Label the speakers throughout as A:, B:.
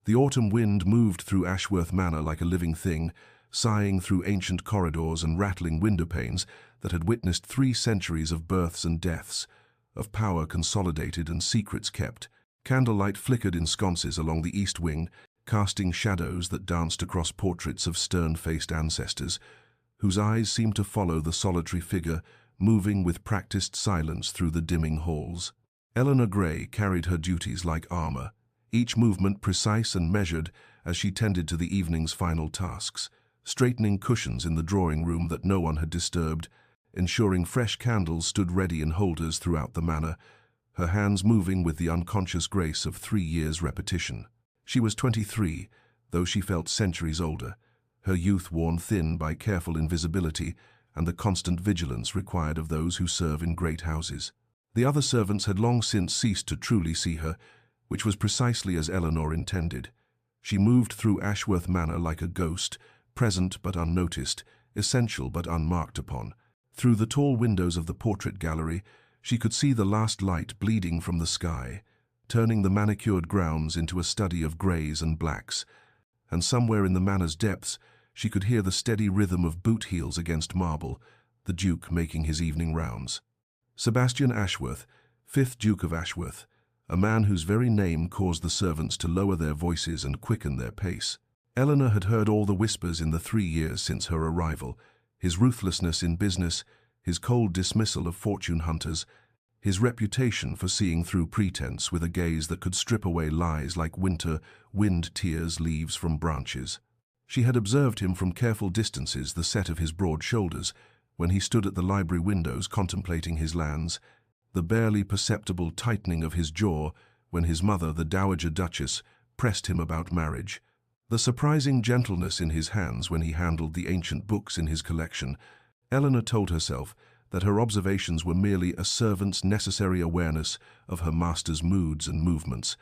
A: The autumn wind moved through Ashworth Manor like a living thing, sighing through ancient corridors and rattling window panes that had witnessed 3 centuries of births and deaths, of power consolidated and secrets kept. Candlelight flickered in sconces along the east wing, casting shadows that danced across portraits of stern-faced ancestors, whose eyes seemed to follow the solitary figure moving with practiced silence through the dimming halls. Eleanor Grey carried her duties like armor, each movement precise and measured as she tended to the evening's final tasks, straightening cushions in the drawing room that no one had disturbed, ensuring fresh candles stood ready in holders throughout the manor, her hands moving with the unconscious grace of 3 years' repetition. She was 23, though she felt centuries older, her youth worn thin by careful invisibility and the constant vigilance required of those who serve in great houses. The other servants had long since ceased to truly see her, which was precisely as Eleanor intended. She moved through Ashworth Manor like a ghost, present but unnoticed, essential but unmarked upon. Through the tall windows of the portrait gallery, she could see the last light bleeding from the sky, turning the manicured grounds into a study of greys and blacks, and somewhere in the manor's depths she could hear the steady rhythm of boot heels against marble, the Duke making his evening rounds. Sebastian Ashworth, 5th Duke of Ashworth, a man whose very name caused the servants to lower their voices and quicken their pace. Eleanor had heard all the whispers in the 3 years since her arrival, his ruthlessness in business, his cold dismissal of fortune hunters, his reputation for seeing through pretense with a gaze that could strip away lies like winter wind tears leaves from branches. She had observed him from careful distances, the set of his broad shoulders, when he stood at the library windows contemplating his lands, the barely perceptible tightening of his jaw when his mother, the Dowager Duchess, pressed him about marriage, the surprising gentleness in his hands when he handled the ancient books in his collection. Eleanor told herself that her observations were merely a servant's necessary awareness of her master's moods and movements,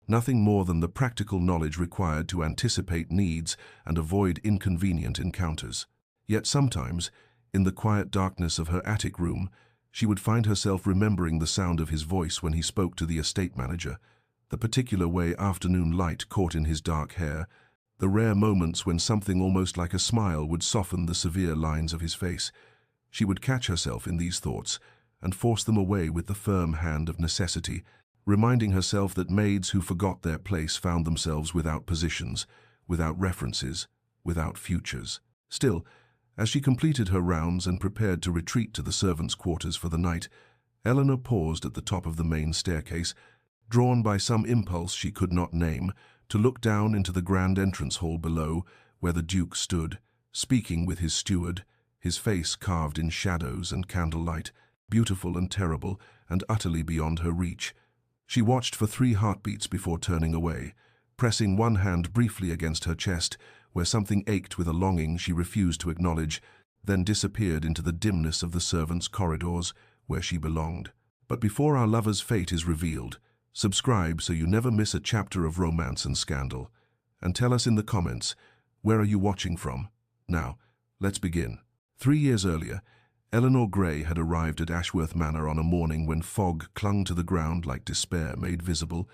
A: nothing more than the practical knowledge required to anticipate needs and avoid inconvenient encounters. Yet sometimes, in the quiet darkness of her attic room, she would find herself remembering the sound of his voice when he spoke to the estate manager, the particular way afternoon light caught in his dark hair, the rare moments when something almost like a smile would soften the severe lines of his face. She would catch herself in these thoughts and force them away with the firm hand of necessity, reminding herself that maids who forgot their place found themselves without positions, without references, without futures. Still, as she completed her rounds and prepared to retreat to the servants' quarters for the night, Eleanor paused at the top of the main staircase, drawn by some impulse she could not name, to look down into the grand entrance hall below, where the Duke stood, speaking with his steward, his face carved in shadows and candlelight, beautiful and terrible, and utterly beyond her reach. She watched for 3 heartbeats before turning away, pressing one hand briefly against her chest, where something ached with a longing she refused to acknowledge, then disappeared into the dimness of the servants' corridors, where she belonged. But before our lover's fate is revealed, subscribe so you never miss a chapter of romance and scandal. And tell us in the comments, where are you watching from? Now, let's begin. 3 years earlier, Eleanor Grey had arrived at Ashworth Manor on a morning when fog clung to the ground like despair made visible,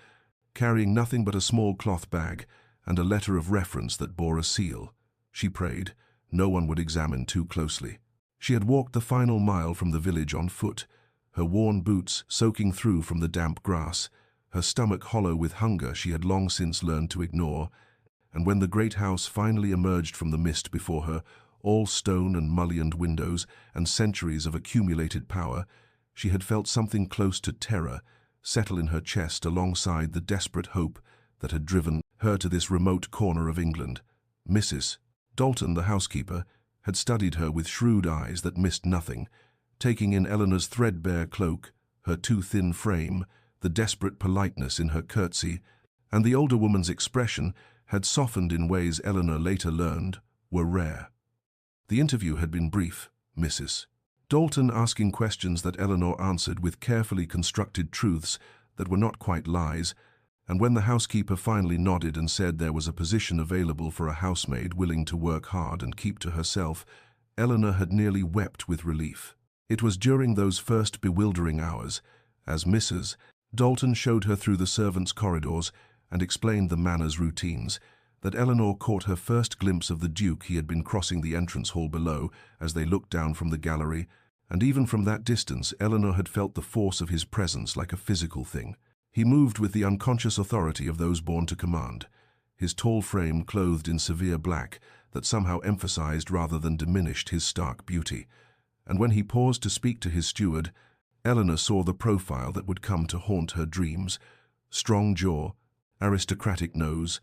A: carrying nothing but a small cloth bag and a letter of reference that bore a seal. She prayed no one would examine too closely. She had walked the final mile from the village on foot, her worn boots soaking through from the damp grass, her stomach hollow with hunger she had long since learned to ignore, and when the great house finally emerged from the mist before her, all stone and mullioned windows and centuries of accumulated power, she had felt something close to terror settle in her chest alongside the desperate hope that had driven her to this remote corner of England. Mrs. Dalton, the housekeeper, had studied her with shrewd eyes that missed nothing, taking in Eleanor's threadbare cloak, her too thin frame, the desperate politeness in her curtsy, and the older woman's expression had softened in ways Eleanor later learned were rare. The interview had been brief, Mrs. Dalton asking questions that Eleanor answered with carefully constructed truths that were not quite lies, and when the housekeeper finally nodded and said there was a position available for a housemaid willing to work hard and keep to herself, Eleanor had nearly wept with relief. It was during those first bewildering hours, as Mrs. Dalton showed her through the servants' corridors, and explained the manor's routines, that Eleanor caught her first glimpse of the Duke he had been crossing the entrance hall below as they looked down from the gallery, and even from that distance Eleanor had felt the force of his presence like a physical thing. He moved with the unconscious authority of those born to command, his tall frame clothed in severe black that somehow emphasized rather than diminished his stark beauty. And when he paused to speak to his steward, Eleanor saw the profile that would come to haunt her dreams: strong jaw, aristocratic nose,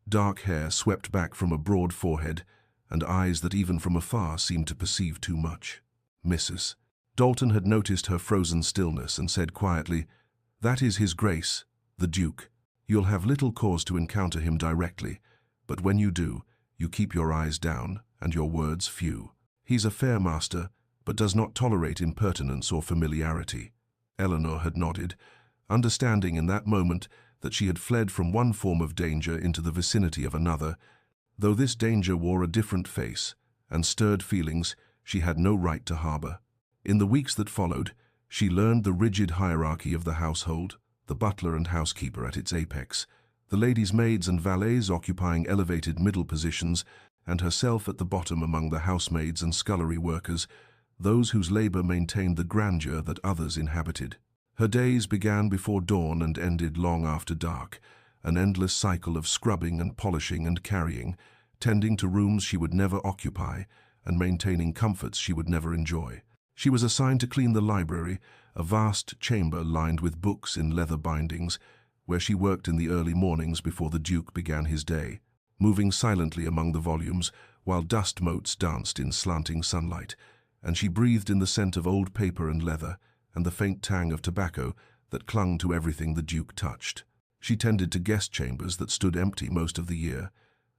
A: dark hair swept back from a broad forehead, and eyes that even from afar seemed to perceive too much. "Mrs. Dalton had noticed her frozen stillness and said quietly, "That is His Grace, the Duke. You'll have little cause to encounter him directly, but when you do, you keep your eyes down and your words few. He's a fair master, but does not tolerate impertinence or familiarity." Eleanor had nodded, understanding in that moment that she had fled from one form of danger into the vicinity of another, though this danger wore a different face and stirred feelings she had no right to harbor. In the weeks that followed, she learned the rigid hierarchy of the household, the butler and housekeeper at its apex, the ladies' maids and valets occupying elevated middle positions, and herself at the bottom among the housemaids and scullery workers, those whose labor maintained the grandeur that others inhabited. Her days began before dawn and ended long after dark, an endless cycle of scrubbing and polishing and carrying, tending to rooms she would never occupy, and maintaining comforts she would never enjoy. She was assigned to clean the library, a vast chamber lined with books in leather bindings, where she worked in the early mornings before the Duke began his day, moving silently among the volumes while dust motes danced in slanting sunlight, and she breathed in the scent of old paper and leather and the faint tang of tobacco that clung to everything the Duke touched. She tended to guest chambers that stood empty most of the year,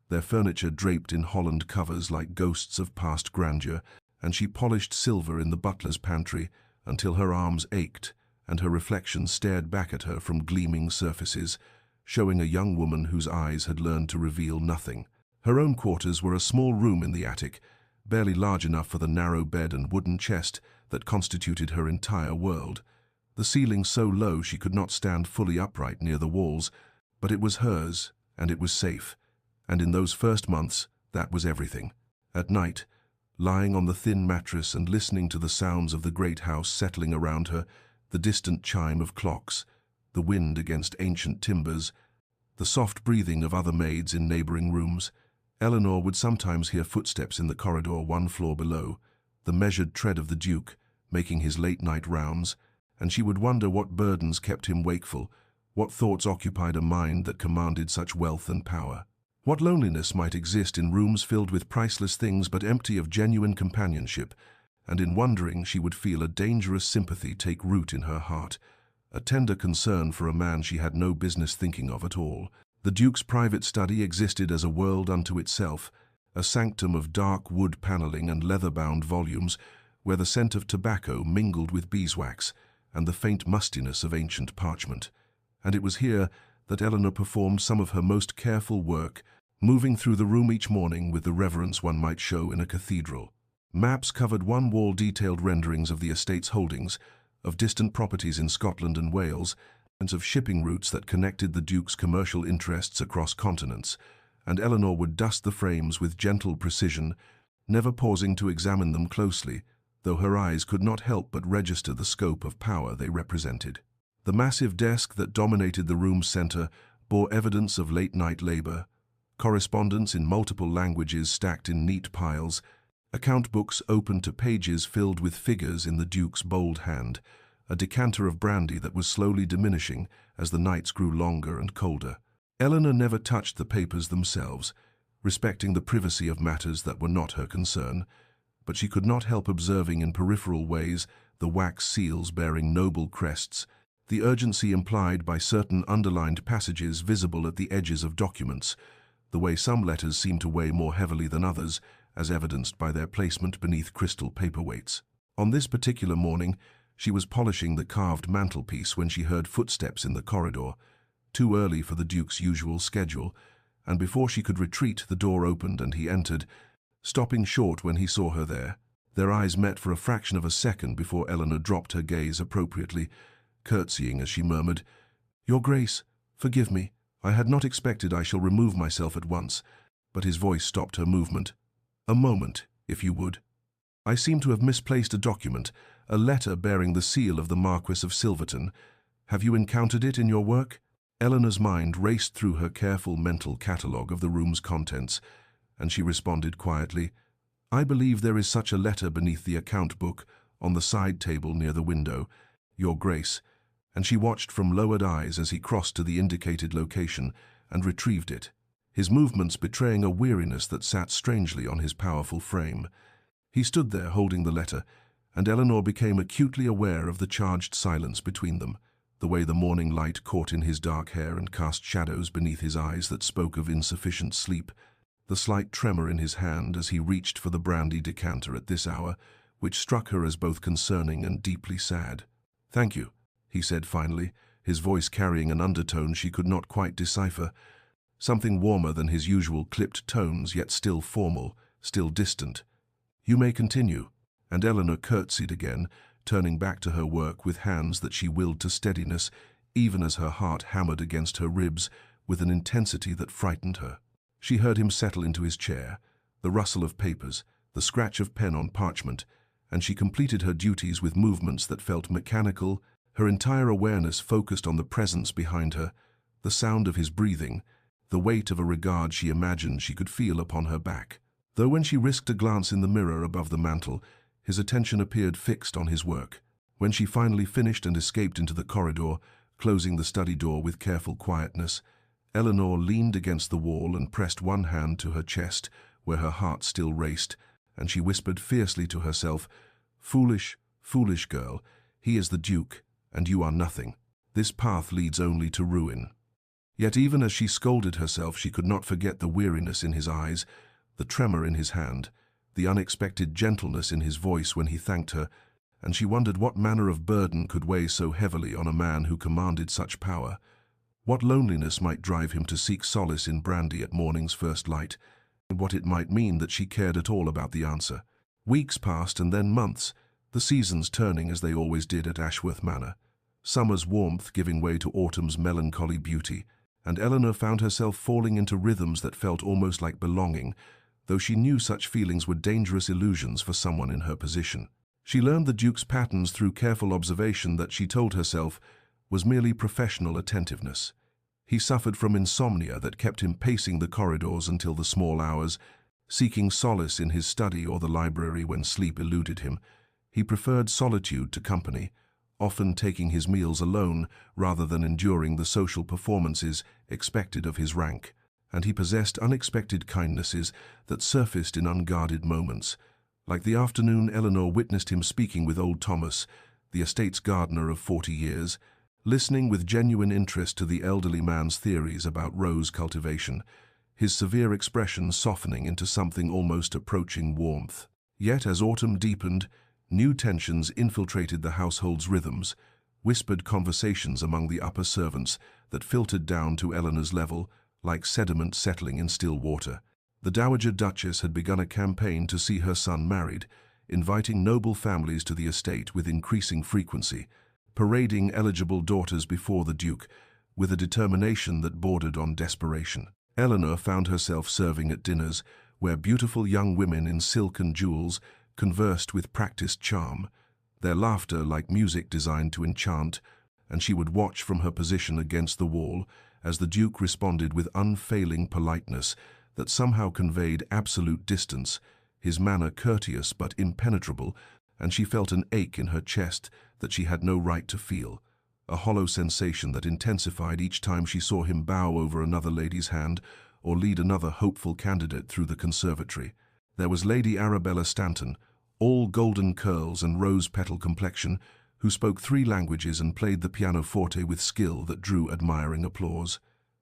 A: their furniture draped in holland covers like ghosts of past grandeur, and she polished silver in the butler's pantry until her arms ached and her reflection stared back at her from gleaming surfaces, showing a young woman whose eyes had learned to reveal nothing. Her own quarters were a small room in the attic, barely large enough for the narrow bed and wooden chest that constituted her entire world. The ceiling so low she could not stand fully upright near the walls, but it was hers, and it was safe, and in those first months that was everything. At night, lying on the thin mattress and listening to the sounds of the great house settling around her, the distant chime of clocks, the wind against ancient timbers, the soft breathing of other maids in neighboring rooms, Eleanor would sometimes hear footsteps in the corridor one floor below, the measured tread of the Duke, making his late-night rounds, and she would wonder what burdens kept him wakeful, what thoughts occupied a mind that commanded such wealth and power. What loneliness might exist in rooms filled with priceless things but empty of genuine companionship, and in wondering she would feel a dangerous sympathy take root in her heart, a tender concern for a man she had no business thinking of at all. The Duke's private study existed as a world unto itself, a sanctum of dark wood paneling and leather-bound volumes, where the scent of tobacco mingled with beeswax and the faint mustiness of ancient parchment. And it was here that Eleanor performed some of her most careful work, moving through the room each morning with the reverence one might show in a cathedral. Maps covered one wall detailed renderings of the estate's holdings, of distant properties in Scotland and Wales, and of shipping routes that connected the Duke's commercial interests across continents, and Eleanor would dust the frames with gentle precision, never pausing to examine them closely, though her eyes could not help but register the scope of power they represented. The massive desk that dominated the room's center bore evidence of late-night labor, correspondence in multiple languages stacked in neat piles, account books open to pages filled with figures in the Duke's bold hand, a decanter of brandy that was slowly diminishing as the nights grew longer and colder. Eleanor never touched the papers themselves, respecting the privacy of matters that were not her concern, but she could not help observing in peripheral ways the wax seals bearing noble crests, the urgency implied by certain underlined passages visible at the edges of documents, the way some letters seemed to weigh more heavily than others, as evidenced by their placement beneath crystal paperweights. On this particular morning, she was polishing the carved mantelpiece when she heard footsteps in the corridor, too early for the Duke's usual schedule, and before she could retreat, the door opened and he entered, stopping short when he saw her there. Their eyes met for a fraction of a second before Eleanor dropped her gaze appropriately, curtsying as she murmured, "Your Grace, forgive me. I had not expected I shall remove myself at once, but his voice stopped her movement. A moment, if you would. I seem to have misplaced a document, a letter bearing the seal of the Marquis of Silverton. Have you encountered it in your work? Eleanor's mind raced through her careful mental catalogue of the room's contents, and she responded quietly, I believe there is such a letter beneath the account book, on the side table near the window, Your Grace, and she watched from lowered eyes as he crossed to the indicated location and retrieved it, his movements betraying a weariness that sat strangely on his powerful frame. He stood there holding the letter, and Eleanor became acutely aware of the charged silence between them, the way the morning light caught in his dark hair and cast shadows beneath his eyes that spoke of insufficient sleep, the slight tremor in his hand as he reached for the brandy decanter at this hour, which struck her as both concerning and deeply sad. Thank you, he said finally, his voice carrying an undertone she could not quite decipher, something warmer than his usual clipped tones, yet still formal, still distant. You may continue, and Eleanor curtsied again, turning back to her work with hands that she willed to steadiness, even as her heart hammered against her ribs with an intensity that frightened her. She heard him settle into his chair, the rustle of papers, the scratch of pen on parchment, and she completed her duties with movements that felt mechanical, her entire awareness focused on the presence behind her, the sound of his breathing, the weight of a regard she imagined she could feel upon her back. Though when she risked a glance in the mirror above the mantel, his attention appeared fixed on his work. When she finally finished and escaped into the corridor, closing the study door with careful quietness, Eleanor leaned against the wall and pressed one hand to her chest, where her heart still raced, and she whispered fiercely to herself, Foolish, foolish girl, he is the Duke, and you are nothing. This path leads only to ruin. Yet even as she scolded herself, she could not forget the weariness in his eyes, the tremor in his hand, the unexpected gentleness in his voice when he thanked her, and she wondered what manner of burden could weigh so heavily on a man who commanded such power. What loneliness might drive him to seek solace in brandy at morning's first light, and what it might mean that she cared at all about the answer. Weeks passed and then months, the seasons turning as they always did at Ashworth Manor, summer's warmth giving way to autumn's melancholy beauty, and Eleanor found herself falling into rhythms that felt almost like belonging, though she knew such feelings were dangerous illusions for someone in her position. She learned the Duke's patterns through careful observation that she told herself was merely professional attentiveness. He suffered from insomnia that kept him pacing the corridors until the small hours, seeking solace in his study or the library when sleep eluded him. He preferred solitude to company, often taking his meals alone rather than enduring the social performances expected of his rank, and he possessed unexpected kindnesses that surfaced in unguarded moments. Like the afternoon Eleanor witnessed him speaking with old Thomas, the estate's gardener of 40 years, listening with genuine interest to the elderly man's theories about rose cultivation, his severe expression softening into something almost approaching warmth. Yet as autumn deepened, new tensions infiltrated the household's rhythms, whispered conversations among the upper servants that filtered down to Eleanor's level, like sediment settling in still water. The Dowager Duchess had begun a campaign to see her son married, inviting noble families to the estate with increasing frequency, parading eligible daughters before the Duke with a determination that bordered on desperation. Eleanor found herself serving at dinners where beautiful young women in silk and jewels conversed with practiced charm, their laughter like music designed to enchant, and she would watch from her position against the wall as the Duke responded with unfailing politeness that somehow conveyed absolute distance, his manner courteous but impenetrable, and she felt an ache in her chest that she had no right to feel, a hollow sensation that intensified each time she saw him bow over another lady's hand or lead another hopeful candidate through the conservatory. There was Lady Arabella Stanton, all golden curls and rose-petal complexion, who spoke 3 languages and played the pianoforte with skill that drew admiring applause.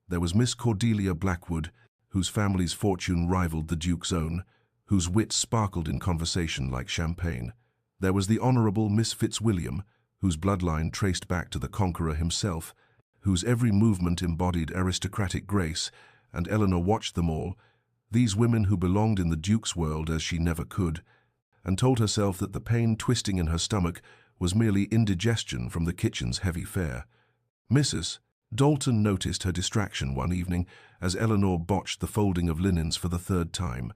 A: There was Miss Cordelia Blackwood, whose family's fortune rivaled the Duke's own, whose wit sparkled in conversation like champagne. There was the Honourable Miss Fitzwilliam, whose bloodline traced back to the Conqueror himself, whose every movement embodied aristocratic grace, and Eleanor watched them all, these women who belonged in the Duke's world as she never could, and told herself that the pain twisting in her stomach was merely indigestion from the kitchen's heavy fare. Dalton noticed her distraction one evening as Eleanor botched the folding of linens for the third time,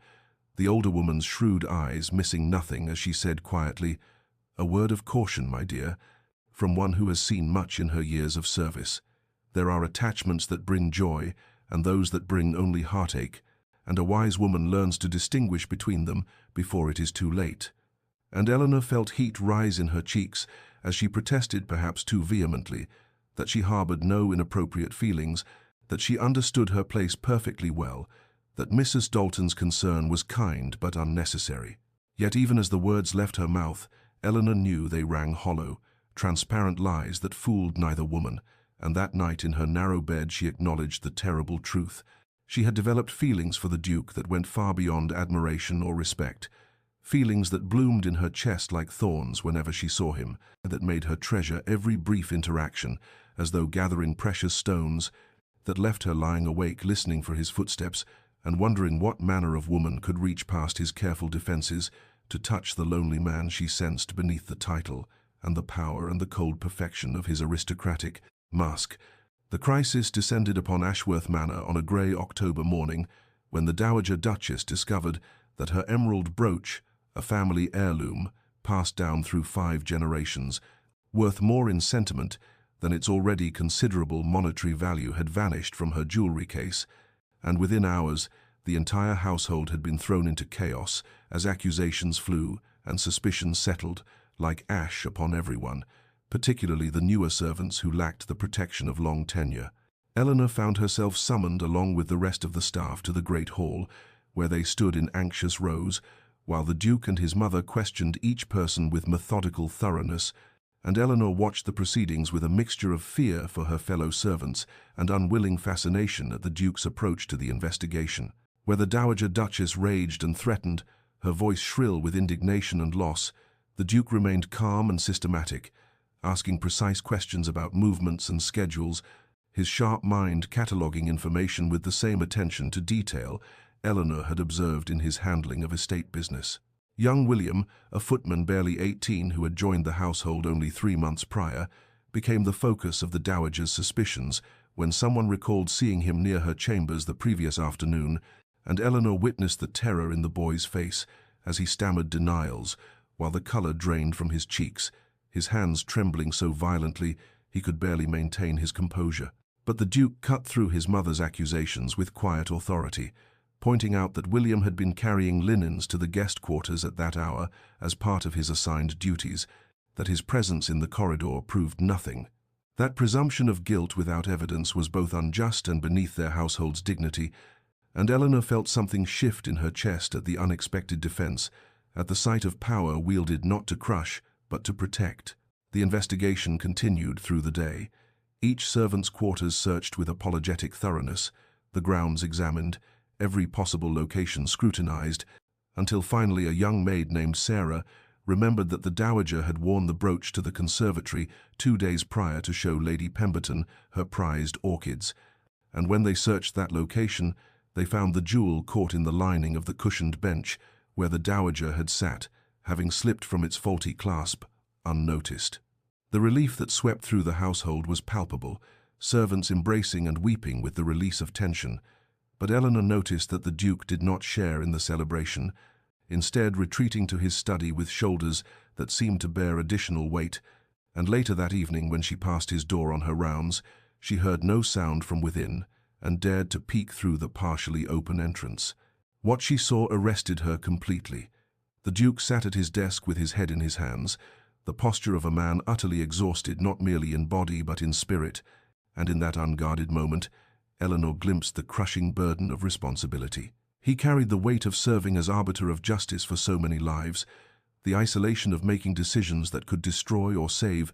A: the older woman's shrewd eyes missing nothing as she said quietly, "A word of caution, my dear, from one who has seen much in her years of service. There are attachments that bring joy and those that bring only heartache, and a wise woman learns to distinguish between them before it is too late." And Eleanor felt heat rise in her cheeks as she protested perhaps too vehemently, that she harbored no inappropriate feelings, that she understood her place perfectly well, that Mrs. Dalton's concern was kind but unnecessary. Yet even as the words left her mouth, Eleanor knew they rang hollow, transparent lies that fooled neither woman, and that night in her narrow bed she acknowledged the terrible truth. She had developed feelings for the Duke that went far beyond admiration or respect, feelings that bloomed in her chest like thorns whenever she saw him, that made her treasure every brief interaction, as though gathering precious stones, that left her lying awake listening for his footsteps and wondering what manner of woman could reach past his careful defenses to touch the lonely man she sensed beneath the title and the power and the cold perfection of his aristocratic mask. The crisis descended upon Ashworth Manor on a grey October morning when the Dowager Duchess discovered that her emerald brooch, a family heirloom passed down through 5 generations, worth more in sentiment than its already considerable monetary value, had vanished from her jewelry case, and within hours the entire household had been thrown into chaos as accusations flew and suspicions settled like ash upon everyone, particularly the newer servants who lacked the protection of long tenure. Eleanor found herself summoned along with the rest of the staff to the great hall, where they stood in anxious rows, while the Duke and his mother questioned each person with methodical thoroughness, and Eleanor watched the proceedings with a mixture of fear for her fellow servants and unwilling fascination at the Duke's approach to the investigation. Where the Dowager Duchess raged and threatened, her voice shrill with indignation and loss, the Duke remained calm and systematic, asking precise questions about movements and schedules, his sharp mind cataloguing information with the same attention to detail Eleanor had observed in his handling of estate business. Young William, a footman barely 18 who had joined the household only 3 months prior, became the focus of the Dowager's suspicions when someone recalled seeing him near her chambers the previous afternoon, and Eleanor witnessed the terror in the boy's face as he stammered denials, while the colour drained from his cheeks, his hands trembling so violently he could barely maintain his composure. But the Duke cut through his mother's accusations with quiet authority, pointing out that William had been carrying linens to the guest quarters at that hour as part of his assigned duties, that his presence in the corridor proved nothing. That presumption of guilt without evidence was both unjust and beneath their household's dignity, and Eleanor felt something shift in her chest at the unexpected defense, at the sight of power wielded not to crush, but to protect. The investigation continued through the day. Each servant's quarters searched with apologetic thoroughness, the grounds examined, every possible location scrutinized, until finally a young maid named Sarah remembered that the Dowager had worn the brooch to the conservatory 2 days prior to show Lady Pemberton her prized orchids, and when they searched that location, they found the jewel caught in the lining of the cushioned bench where the Dowager had sat, having slipped from its faulty clasp, unnoticed. The relief that swept through the household was palpable, servants embracing and weeping with the release of tension. But Eleanor noticed that the Duke did not share in the celebration, instead retreating to his study with shoulders that seemed to bear additional weight, and later that evening when she passed his door on her rounds, she heard no sound from within and dared to peek through the partially open entrance. What she saw arrested her completely. The Duke sat at his desk with his head in his hands, the posture of a man utterly exhausted not merely in body but in spirit, and in that unguarded moment, Eleanor glimpsed the crushing burden of responsibility. He carried the weight of serving as arbiter of justice for so many lives, the isolation of making decisions that could destroy or save,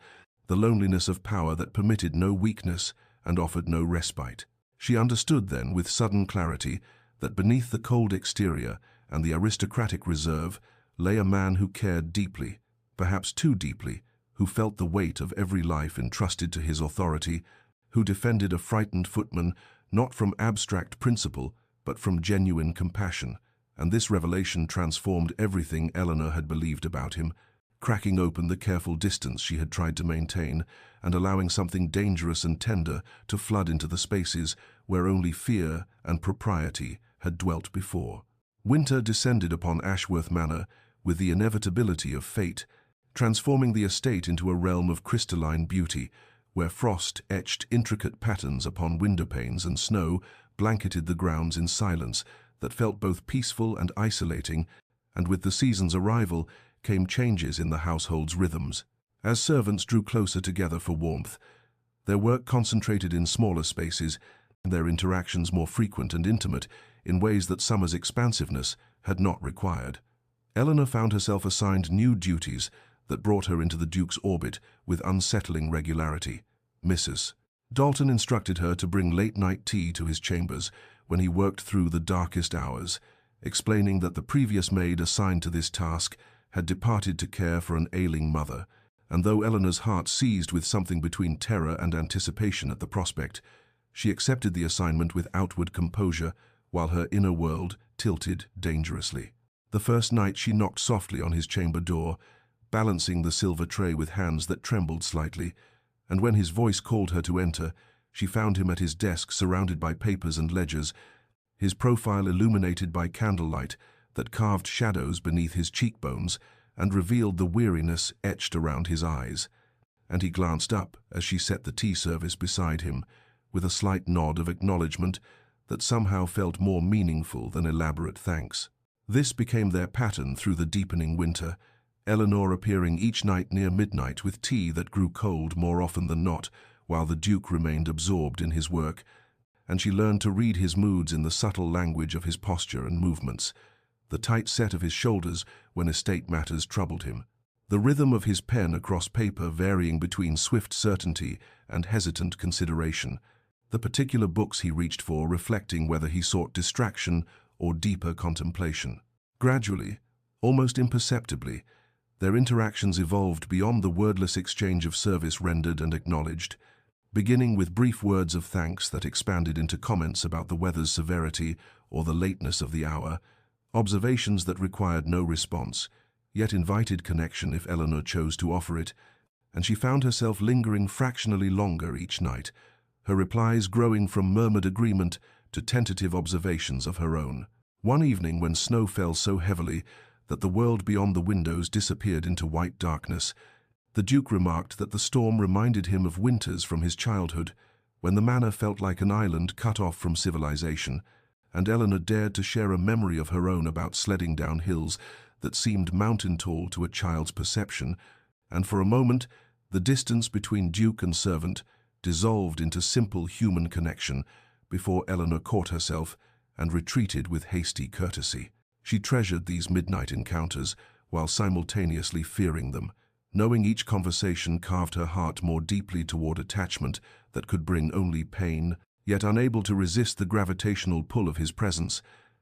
A: the loneliness of power that permitted no weakness and offered no respite. She understood then with sudden clarity that beneath the cold exterior and the aristocratic reserve lay a man who cared deeply, perhaps too deeply, who felt the weight of every life entrusted to his authority, who defended a frightened footman not from abstract principle but from genuine compassion, and this revelation transformed everything Eleanor had believed about him. cracking open the careful distance she had tried to maintain and allowing something dangerous and tender to flood into the spaces where only fear and propriety had dwelt before. Winter descended upon Ashworth Manor with the inevitability of fate, transforming the estate into a realm of crystalline beauty, where frost etched intricate patterns upon windowpanes and snow blanketed the grounds in silence that felt both peaceful and isolating, and with the season's arrival came changes in the household's rhythms. As servants drew closer together for warmth, their work concentrated in smaller spaces, and their interactions more frequent and intimate in ways that summer's expansiveness had not required. Eleanor found herself assigned new duties that brought her into the Duke's orbit with unsettling regularity. Mrs. Dalton instructed her to bring late-night tea to his chambers when he worked through the darkest hours, explaining that the previous maid assigned to this task had departed to care for an ailing mother, and though Eleanor's heart seized with something between terror and anticipation at the prospect, she accepted the assignment with outward composure while her inner world tilted dangerously. The first night she knocked softly on his chamber door, balancing the silver tray with hands that trembled slightly, and when his voice called her to enter, she found him at his desk surrounded by papers and ledgers, his profile illuminated by candlelight that carved shadows beneath his cheekbones and revealed the weariness etched around his eyes. And he glanced up as she set the tea service beside him, with a slight nod of acknowledgement that somehow felt more meaningful than elaborate thanks. This became their pattern through the deepening winter, Eleanor appearing each night near midnight with tea that grew cold more often than not, while the Duke remained absorbed in his work, and she learned to read his moods in the subtle language of his posture and movements, the tight set of his shoulders when estate matters troubled him, the rhythm of his pen across paper varying between swift certainty and hesitant consideration, the particular books he reached for reflecting whether he sought distraction or deeper contemplation. Gradually, almost imperceptibly, their interactions evolved beyond the wordless exchange of service rendered and acknowledged, beginning with brief words of thanks that expanded into comments about the weather's severity or the lateness of the hour, observations that required no response, yet invited connection if Eleanor chose to offer it, and she found herself lingering fractionally longer each night, her replies growing from murmured agreement to tentative observations of her own. One evening when snow fell so heavily that the world beyond the windows disappeared into white darkness, the Duke remarked that the storm reminded him of winters from his childhood, when the manor felt like an island cut off from civilization, and Eleanor dared to share a memory of her own about sledding down hills that seemed mountain-tall to a child's perception, and for a moment the distance between Duke and servant dissolved into simple human connection before Eleanor caught herself and retreated with hasty courtesy. She treasured these midnight encounters while simultaneously fearing them, knowing each conversation carved her heart more deeply toward attachment that could bring only pain, yet unable to resist the gravitational pull of his presence,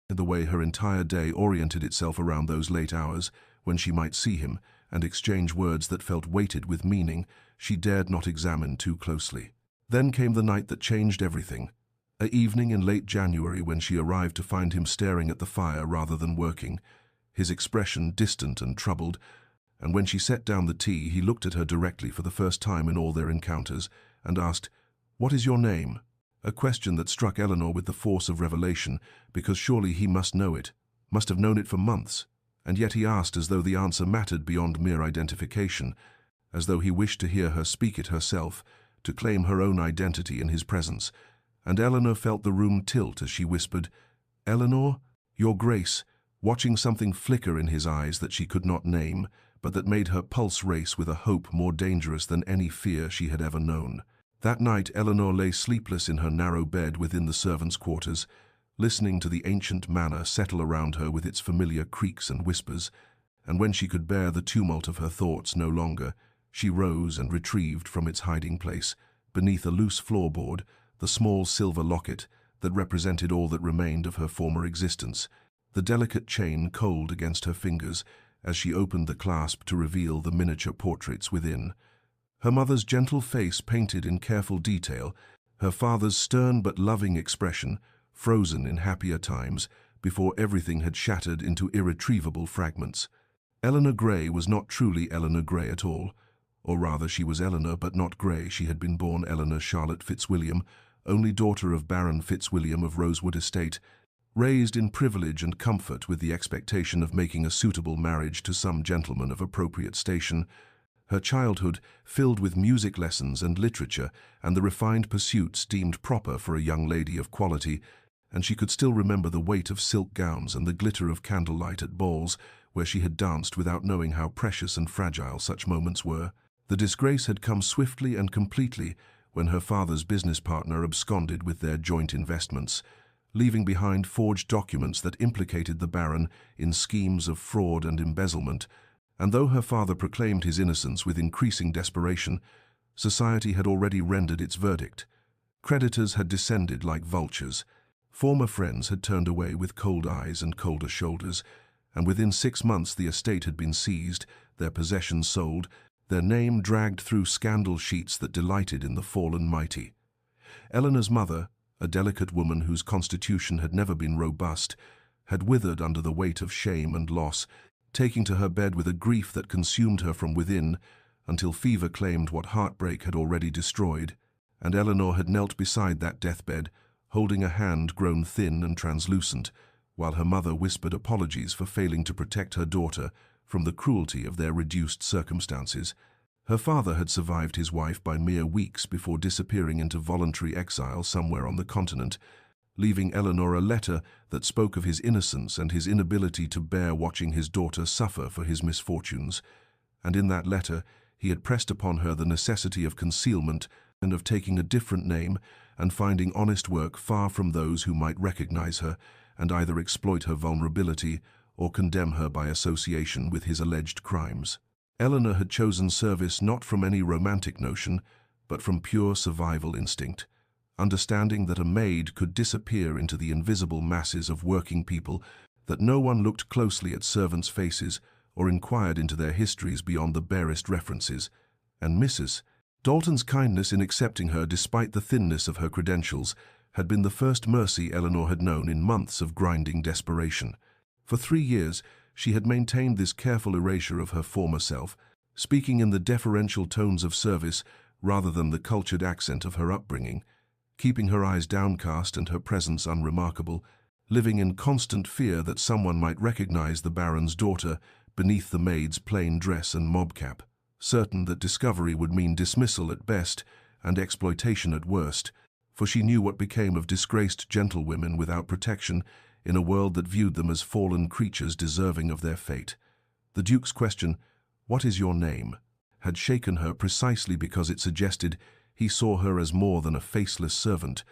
A: in the way her entire day oriented itself around those late hours when she might see him and exchange words that felt weighted with meaning she dared not examine too closely. Then came the night that changed everything. An evening in late January when she arrived to find him staring at the fire rather than working, his expression distant and troubled, and when she set down the tea he looked at her directly for the first time in all their encounters and asked, "What is your name?" A question that struck Eleanor with the force of revelation, because surely he must know it, must have known it for months, and yet he asked as though the answer mattered beyond mere identification, as though he wished to hear her speak it herself, to claim her own identity in his presence, and Eleanor felt the room tilt as she whispered, "Eleanor, Your Grace," watching something flicker in his eyes that she could not name, but that made her pulse race with a hope more dangerous than any fear she had ever known. That night Eleanor lay sleepless in her narrow bed within the servants' quarters, listening to the ancient manor settle around her with its familiar creaks and whispers, and when she could bear the tumult of her thoughts no longer, she rose and retrieved from its hiding place, beneath a loose floorboard, the small silver locket that represented all that remained of her former existence, the delicate chain cold against her fingers as she opened the clasp to reveal the miniature portraits within. Her mother's gentle face painted in careful detail, her father's stern but loving expression, frozen in happier times, before everything had shattered into irretrievable fragments. Eleanor Grey was not truly Eleanor Grey at all, or rather she was Eleanor but not Grey. She had been born Eleanor Charlotte Fitzwilliam, only daughter of Baron Fitzwilliam of Rosewood Estate, raised in privilege and comfort with the expectation of making a suitable marriage to some gentleman of appropriate station. Her childhood filled with music lessons and literature and the refined pursuits deemed proper for a young lady of quality, and she could still remember the weight of silk gowns and the glitter of candlelight at balls where she had danced without knowing how precious and fragile such moments were. The disgrace had come swiftly and completely when her father's business partner absconded with their joint investments, leaving behind forged documents that implicated the Baron in schemes of fraud and embezzlement, and though her father proclaimed his innocence with increasing desperation, society had already rendered its verdict. Creditors had descended like vultures. Former friends had turned away with cold eyes and colder shoulders, and within 6 months the estate had been seized, their possessions sold, their name dragged through scandal sheets that delighted in the fallen mighty. Eleanor's mother, a delicate woman whose constitution had never been robust, had withered under the weight of shame and loss, taking to her bed with a grief that consumed her from within, until fever claimed what heartbreak had already destroyed, and Eleanor had knelt beside that deathbed, holding a hand grown thin and translucent, while her mother whispered apologies for failing to protect her daughter from the cruelty of their reduced circumstances. Her father had survived his wife by mere weeks before disappearing into voluntary exile somewhere on the continent, leaving Eleanor a letter that spoke of his innocence and his inability to bear watching his daughter suffer for his misfortunes. And in that letter he had pressed upon her the necessity of concealment and of taking a different name and finding honest work far from those who might recognize her and either exploit her vulnerability or condemn her by association with his alleged crimes. Eleanor had chosen service not from any romantic notion, but from pure survival instinct, understanding that a maid could disappear into the invisible masses of working people, that no one looked closely at servants' faces or inquired into their histories beyond the barest references, and Mrs. Dalton's kindness in accepting her despite the thinness of her credentials had been the first mercy Eleanor had known in months of grinding desperation. For 3 years, she had maintained this careful erasure of her former self, speaking in the deferential tones of service rather than the cultured accent of her upbringing, keeping her eyes downcast and her presence unremarkable, living in constant fear that someone might recognize the Baron's daughter beneath the maid's plain dress and mobcap, certain that discovery would mean dismissal at best and exploitation at worst, for she knew what became of disgraced gentlewomen without protection in a world that viewed them as fallen creatures deserving of their fate. The Duke's question, "What is your name?" had shaken her precisely because it suggested he saw her as more than a faceless servant,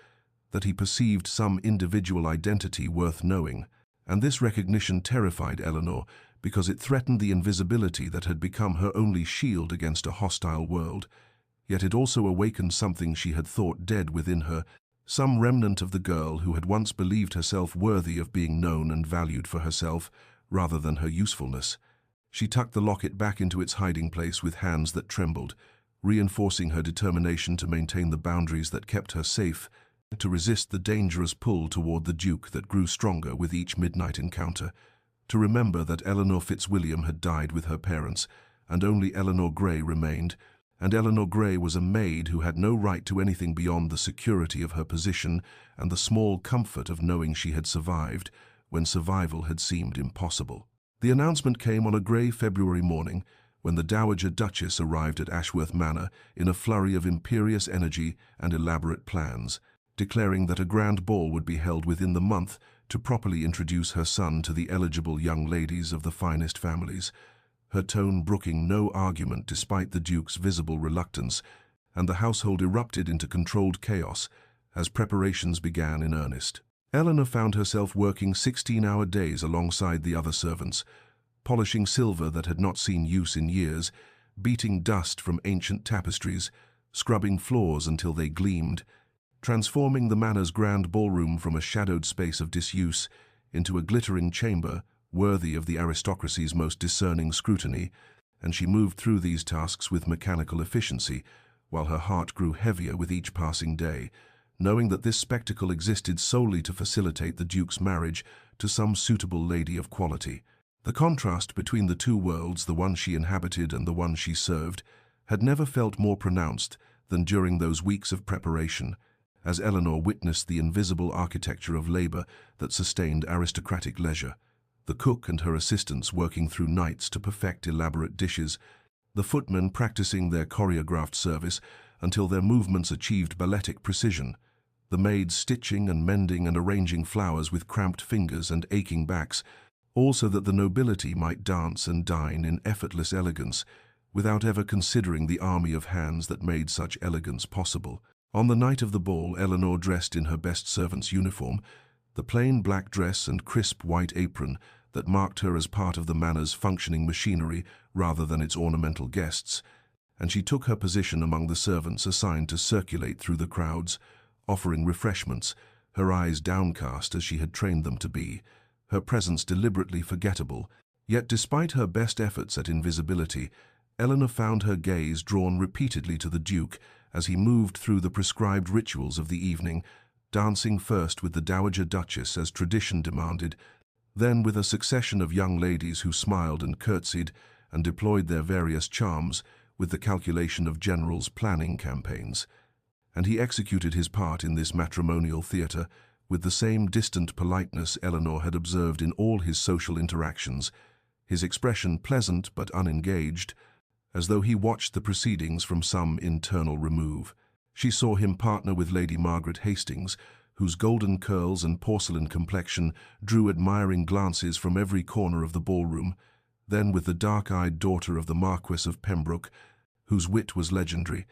A: that he perceived some individual identity worth knowing, and this recognition terrified Eleanor because it threatened the invisibility that had become her only shield against a hostile world. Yet it also awakened something she had thought dead within her, some remnant of the girl who had once believed herself worthy of being known and valued for herself rather than her usefulness. She tucked the locket back into its hiding place with hands that trembled, reinforcing her determination to maintain the boundaries that kept her safe, to resist the dangerous pull toward the Duke that grew stronger with each midnight encounter, to remember that Eleanor Fitzwilliam had died with her parents, and only Eleanor Grey remained, and Eleanor Grey was a maid who had no right to anything beyond the security of her position and the small comfort of knowing she had survived when survival had seemed impossible. The announcement came on a grey February morning when the Dowager Duchess arrived at Ashworth Manor in a flurry of imperious energy and elaborate plans, declaring that a grand ball would be held within the month to properly introduce her son to the eligible young ladies of the finest families, her tone brooking no argument despite the Duke's visible reluctance, and the household erupted into controlled chaos as preparations began in earnest. Eleanor found herself working 16-hour days alongside the other servants, polishing silver that had not seen use in years, beating dust from ancient tapestries, scrubbing floors until they gleamed, transforming the manor's grand ballroom from a shadowed space of disuse into a glittering chamber worthy of the aristocracy's most discerning scrutiny, and she moved through these tasks with mechanical efficiency, while her heart grew heavier with each passing day, knowing that this spectacle existed solely to facilitate the Duke's marriage to some suitable lady of quality. The contrast between the two worlds, the one she inhabited and the one she served, had never felt more pronounced than during those weeks of preparation, as Eleanor witnessed the invisible architecture of labor that sustained aristocratic leisure. The cook and her assistants working through nights to perfect elaborate dishes, the footmen practicing their choreographed service until their movements achieved balletic precision, the maids stitching and mending and arranging flowers with cramped fingers and aching backs, all so that the nobility might dance and dine in effortless elegance, without ever considering the army of hands that made such elegance possible. On the night of the ball, Eleanor, dressed in her best servant's uniform, the plain black dress and crisp white apron that marked her as part of the manor's functioning machinery rather than its ornamental guests, and she took her position among the servants assigned to circulate through the crowds, offering refreshments, her eyes downcast as she had trained them to be, her presence deliberately forgettable. Yet despite her best efforts at invisibility, Eleanor found her gaze drawn repeatedly to the Duke as he moved through the prescribed rituals of the evening, dancing first with the Dowager Duchess as tradition demanded, then with a succession of young ladies who smiled and curtsied and deployed their various charms with the calculation of generals planning campaigns. And he executed his part in this matrimonial theatre with the same distant politeness Eleanor had observed in all his social interactions, his expression pleasant but unengaged, as though he watched the proceedings from some internal remove. She saw him partner with Lady Margaret Hastings, whose golden curls and porcelain complexion drew admiring glances from every corner of the ballroom, then with the dark-eyed daughter of the Marquess of Pembroke, whose wit was legendary,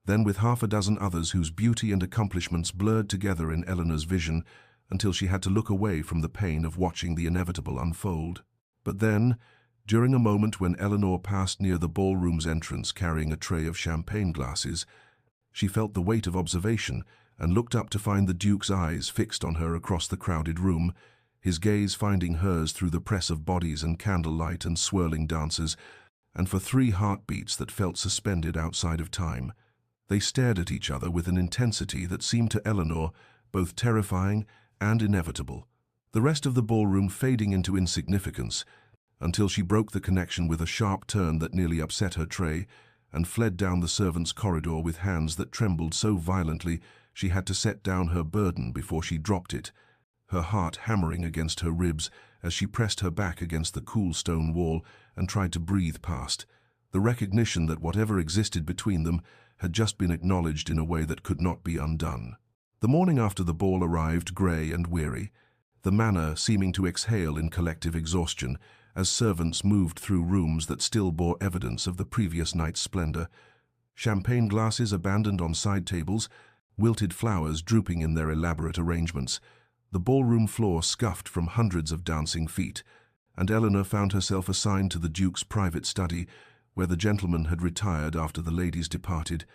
A: then with half a dozen others whose beauty and accomplishments blurred together in Eleanor's vision until she had to look away from the pain of watching the inevitable unfold. But then, during a moment when Eleanor passed near the ballroom's entrance carrying a tray of champagne glasses, she felt the weight of observation and looked up to find the Duke's eyes fixed on her across the crowded room, his gaze finding hers through the press of bodies and candlelight and swirling dancers, and for 3 heartbeats that felt suspended outside of time. They stared at each other with an intensity that seemed to Eleanor both terrifying and inevitable, the rest of the ballroom fading into insignificance until she broke the connection with a sharp turn that nearly upset her tray and fled down the servants' corridor with hands that trembled so violently she had to set down her burden before she dropped it, her heart hammering against her ribs as she pressed her back against the cool stone wall and tried to breathe past the recognition that whatever existed between them had just been acknowledged in a way that could not be undone. The morning after the ball arrived grey and weary, the manor seeming to exhale in collective exhaustion as servants moved through rooms that still bore evidence of the previous night's splendor, champagne glasses abandoned on side tables, wilted flowers drooping in their elaborate arrangements, the ballroom floor scuffed from hundreds of dancing feet, and Eleanor found herself assigned to the Duke's private study, where the gentlemen had retired after the ladies departed,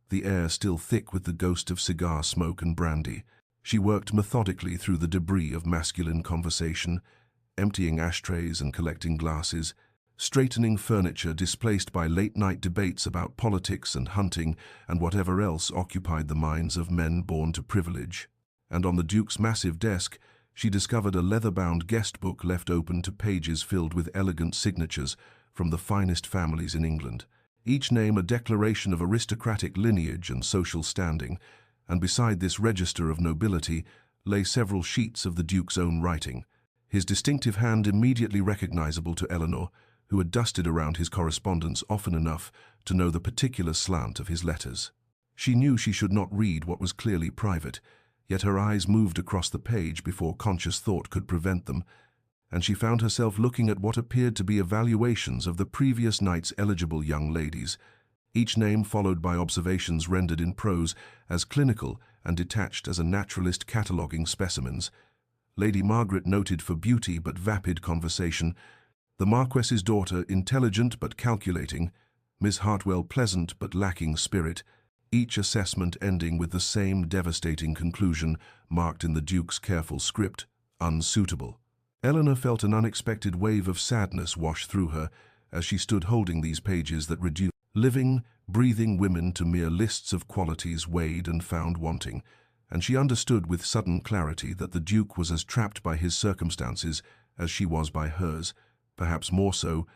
A: the air still thick with the ghost of cigar smoke and brandy. She worked methodically through the debris of masculine conversation, emptying ashtrays and collecting glasses, straightening furniture displaced by late-night debates about politics and hunting and whatever else occupied the minds of men born to privilege. And on the Duke's massive desk, she discovered a leather-bound guest book left open to pages filled with elegant signatures from the finest families in England, each name a declaration of aristocratic lineage and social standing, and beside this register of nobility lay several sheets of the Duke's own writing, his distinctive hand immediately recognizable to Eleanor, who had dusted around his correspondence often enough to know the particular slant of his letters. She knew she should not read what was clearly private, yet her eyes moved across the page before conscious thought could prevent them, and she found herself looking at what appeared to be evaluations of the previous night's eligible young ladies, each name followed by observations rendered in prose as clinical and detached as a naturalist cataloguing specimens. Lady Margaret noted for beauty but vapid conversation, the Marquess's daughter intelligent but calculating, Miss Hartwell pleasant but lacking spirit, each assessment ending with the same devastating conclusion marked in the Duke's careful script, unsuitable. Eleanor felt an unexpected wave of sadness wash through her as she stood holding these pages that reduced living, breathing women to mere lists of qualities weighed and found wanting, and she understood with sudden clarity that the Duke was as trapped by his circumstances as she was by hers, perhaps more so,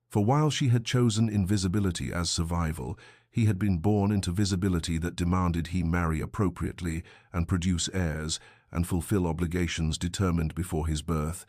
A: for while she had chosen invisibility as survival, he had been born into visibility that demanded he marry appropriately and produce heirs and fulfill obligations determined before his birth,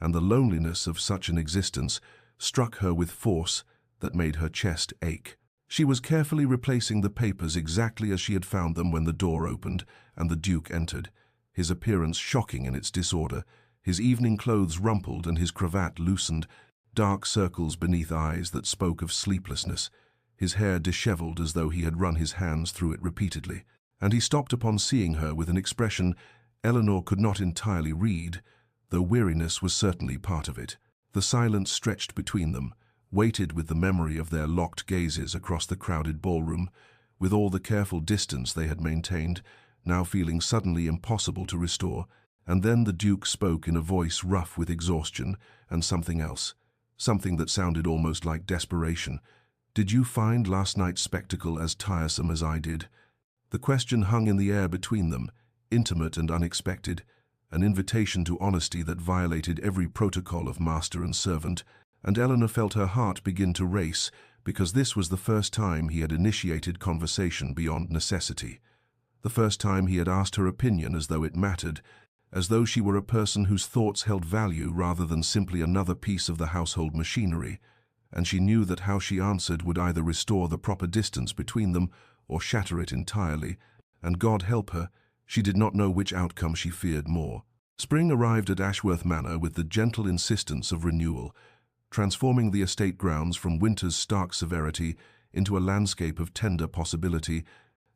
A: and the loneliness of such an existence struck her with force that made her chest ache. She was carefully replacing the papers exactly as she had found them when the door opened and the Duke entered, his appearance shocking in its disorder, his evening clothes rumpled and his cravat loosened, dark circles beneath eyes that spoke of sleeplessness, his hair disheveled as though he had run his hands through it repeatedly. And he stopped upon seeing her with an expression Eleanor could not entirely read, though weariness was certainly part of it. The silence stretched between them, weighted with the memory of their locked gazes across the crowded ballroom, with all the careful distance they had maintained, now feeling suddenly impossible to restore. And then the Duke spoke in a voice rough with exhaustion and something else, something that sounded almost like desperation. "Did you find last night's spectacle as tiresome as I did?" The question hung in the air between them, intimate and unexpected, an invitation to honesty that violated every protocol of master and servant, and Eleanor felt her heart begin to race, because this was the first time he had initiated conversation beyond necessity, the first time he had asked her opinion as though it mattered, as though she were a person whose thoughts held value rather than simply another piece of the household machinery, and she knew that how she answered would either restore the proper distance between them or shatter it entirely, and God help her, she did not know which outcome she feared more. Spring arrived at Ashworth Manor with the gentle insistence of renewal, transforming the estate grounds from winter's stark severity into a landscape of tender possibility,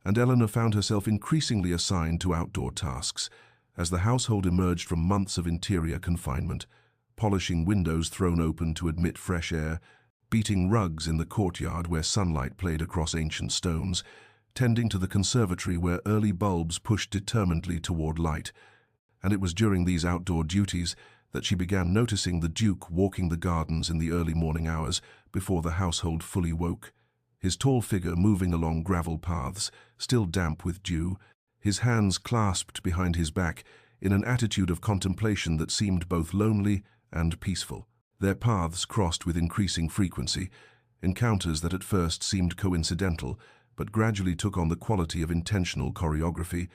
A: and Eleanor found herself increasingly assigned to outdoor tasks, as the household emerged from months of interior confinement, polishing windows thrown open to admit fresh air, beating rugs in the courtyard where sunlight played across ancient stones, tending to the conservatory where early bulbs pushed determinedly toward light. And it was during these outdoor duties that she began noticing the Duke walking the gardens in the early morning hours before the household fully woke, his tall figure moving along gravel paths, still damp with dew, his hands clasped behind his back in an attitude of contemplation that seemed both lonely and peaceful. Their paths crossed with increasing frequency, encounters that at first seemed coincidental, but gradually took on the quality of intentional choreography,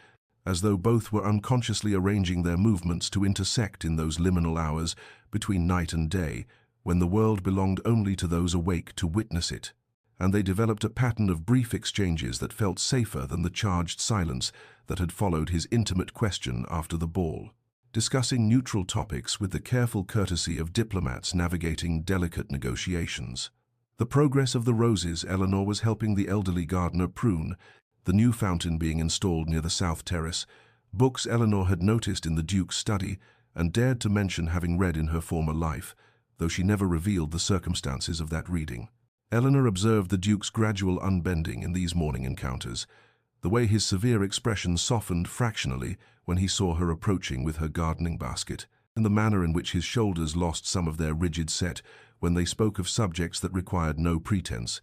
A: as though both were unconsciously arranging their movements to intersect in those liminal hours between night and day, when the world belonged only to those awake to witness it. And they developed a pattern of brief exchanges that felt safer than the charged silence that had followed his intimate question after the ball, discussing neutral topics with the careful courtesy of diplomats navigating delicate negotiations. The progress of the roses Eleanor was helping the elderly gardener prune, the new fountain being installed near the south terrace, books Eleanor had noticed in the Duke's study and dared to mention having read in her former life, though she never revealed the circumstances of that reading. Eleanor observed the Duke's gradual unbending in these morning encounters, the way his severe expression softened fractionally when he saw her approaching with her gardening basket, and the manner in which his shoulders lost some of their rigid set when they spoke of subjects that required no pretense,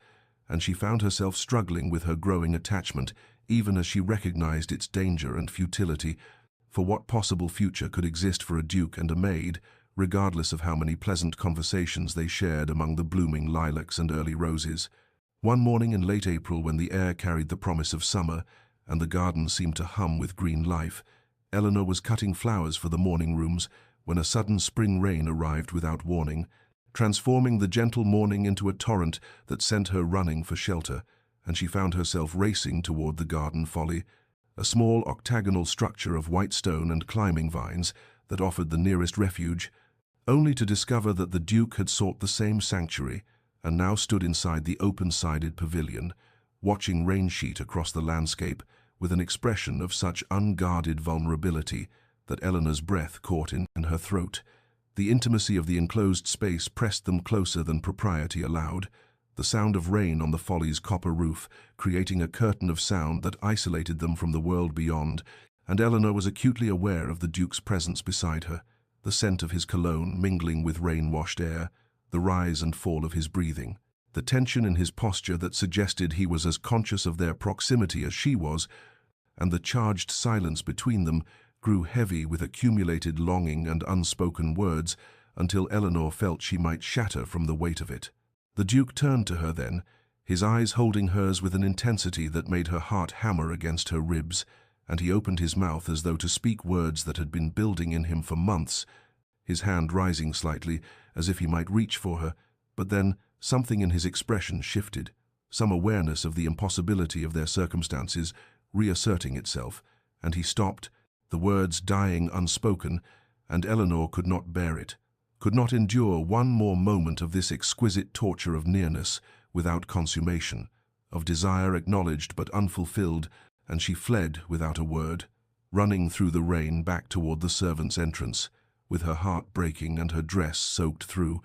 A: and she found herself struggling with her growing attachment even as she recognized its danger and futility, for what possible future could exist for a Duke and a Maid, regardless of how many pleasant conversations they shared among the blooming lilacs and early roses. One morning in late April, when the air carried the promise of summer and the garden seemed to hum with green life, Eleanor was cutting flowers for the morning rooms when a sudden spring rain arrived without warning, transforming the gentle morning into a torrent that sent her running for shelter, and she found herself racing toward the garden folly, a small octagonal structure of white stone and climbing vines that offered the nearest refuge, only to discover that the Duke had sought the same sanctuary and now stood inside the open-sided pavilion, watching rain sheet across the landscape with an expression of such unguarded vulnerability that Eleanor's breath caught in her throat. The intimacy of the enclosed space pressed them closer than propriety allowed, the sound of rain on the folly's copper roof creating a curtain of sound that isolated them from the world beyond, and Eleanor was acutely aware of the Duke's presence beside her, the scent of his cologne mingling with rain-washed air, the rise and fall of his breathing, the tension in his posture that suggested he was as conscious of their proximity as she was, and the charged silence between them grew heavy with accumulated longing and unspoken words until Eleanor felt she might shatter from the weight of it. The Duke turned to her then, his eyes holding hers with an intensity that made her heart hammer against her ribs, and he opened his mouth as though to speak words that had been building in him for months, his hand rising slightly as if he might reach for her, but then something in his expression shifted, some awareness of the impossibility of their circumstances reasserting itself, and he stopped, the words dying unspoken, and Eleanor could not bear it, could not endure one more moment of this exquisite torture of nearness without consummation, of desire acknowledged but unfulfilled, and she fled without a word, running through the rain back toward the servants' entrance, with her heart breaking and her dress soaked through,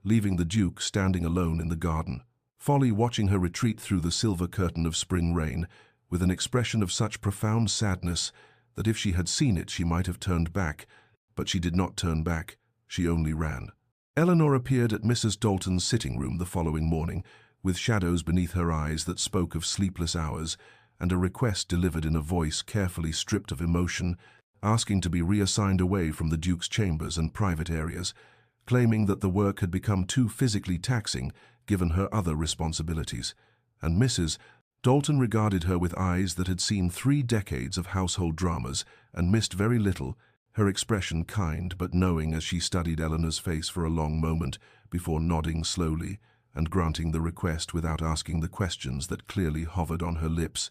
A: leaving the Duke standing alone in the garden. Folly watching her retreat through the silver curtain of spring rain, with an expression of such profound sadness that if she had seen it she might have turned back, but she did not turn back, she only ran. Eleanor appeared at Mrs. Dalton's sitting room the following morning, with shadows beneath her eyes that spoke of sleepless hours, and a request delivered in a voice carefully stripped of emotion, asking to be reassigned away from the Duke's chambers and private areas, claiming that the work had become too physically taxing given her other responsibilities. And Mrs. Dalton regarded her with eyes that had seen 3 decades of household dramas and missed very little, her expression kind but knowing as she studied Eleanor's face for a long moment before nodding slowly and granting the request without asking the questions that clearly hovered on her lips,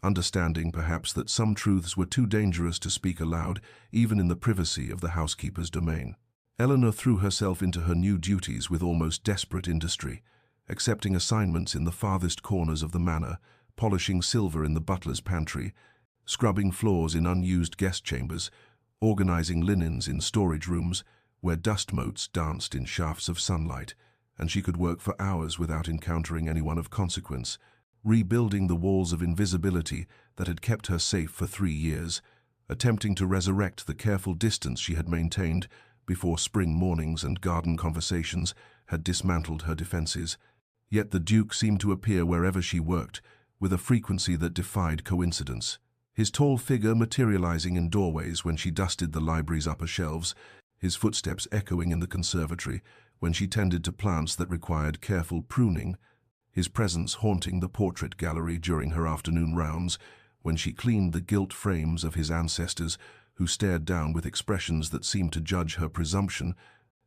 A: understanding perhaps that some truths were too dangerous to speak aloud even in the privacy of the housekeeper's domain. Eleanor threw herself into her new duties with almost desperate industry, accepting assignments in the farthest corners of the manor, polishing silver in the butler's pantry, scrubbing floors in unused guest chambers, organizing linens in storage rooms where dust motes danced in shafts of sunlight, and she could work for hours without encountering anyone of consequence, rebuilding the walls of invisibility that had kept her safe for 3 years, attempting to resurrect the careful distance she had maintained before spring mornings and garden conversations had dismantled her defenses. Yet the Duke seemed to appear wherever she worked, with a frequency that defied coincidence. His tall figure materializing in doorways when she dusted the library's upper shelves, his footsteps echoing in the conservatory when she tended to plants that required careful pruning, his presence haunting the portrait gallery during her afternoon rounds when she cleaned the gilt frames of his ancestors who stared down with expressions that seemed to judge her presumption,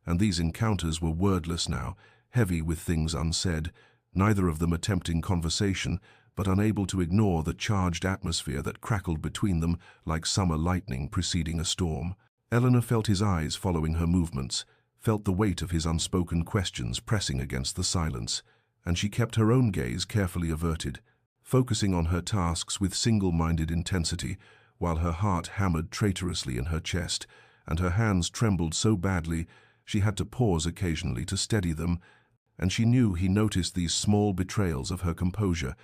A: and these encounters were wordless now, heavy with things unsaid, neither of them attempting conversation, but unable to ignore the charged atmosphere that crackled between them like summer lightning preceding a storm. Eleanor felt his eyes following her movements, felt the weight of his unspoken questions pressing against the silence, and she kept her own gaze carefully averted, focusing on her tasks with single-minded intensity, while her heart hammered traitorously in her chest, and her hands trembled so badly she had to pause occasionally to steady them, and she knew he noticed these small betrayals of her composure,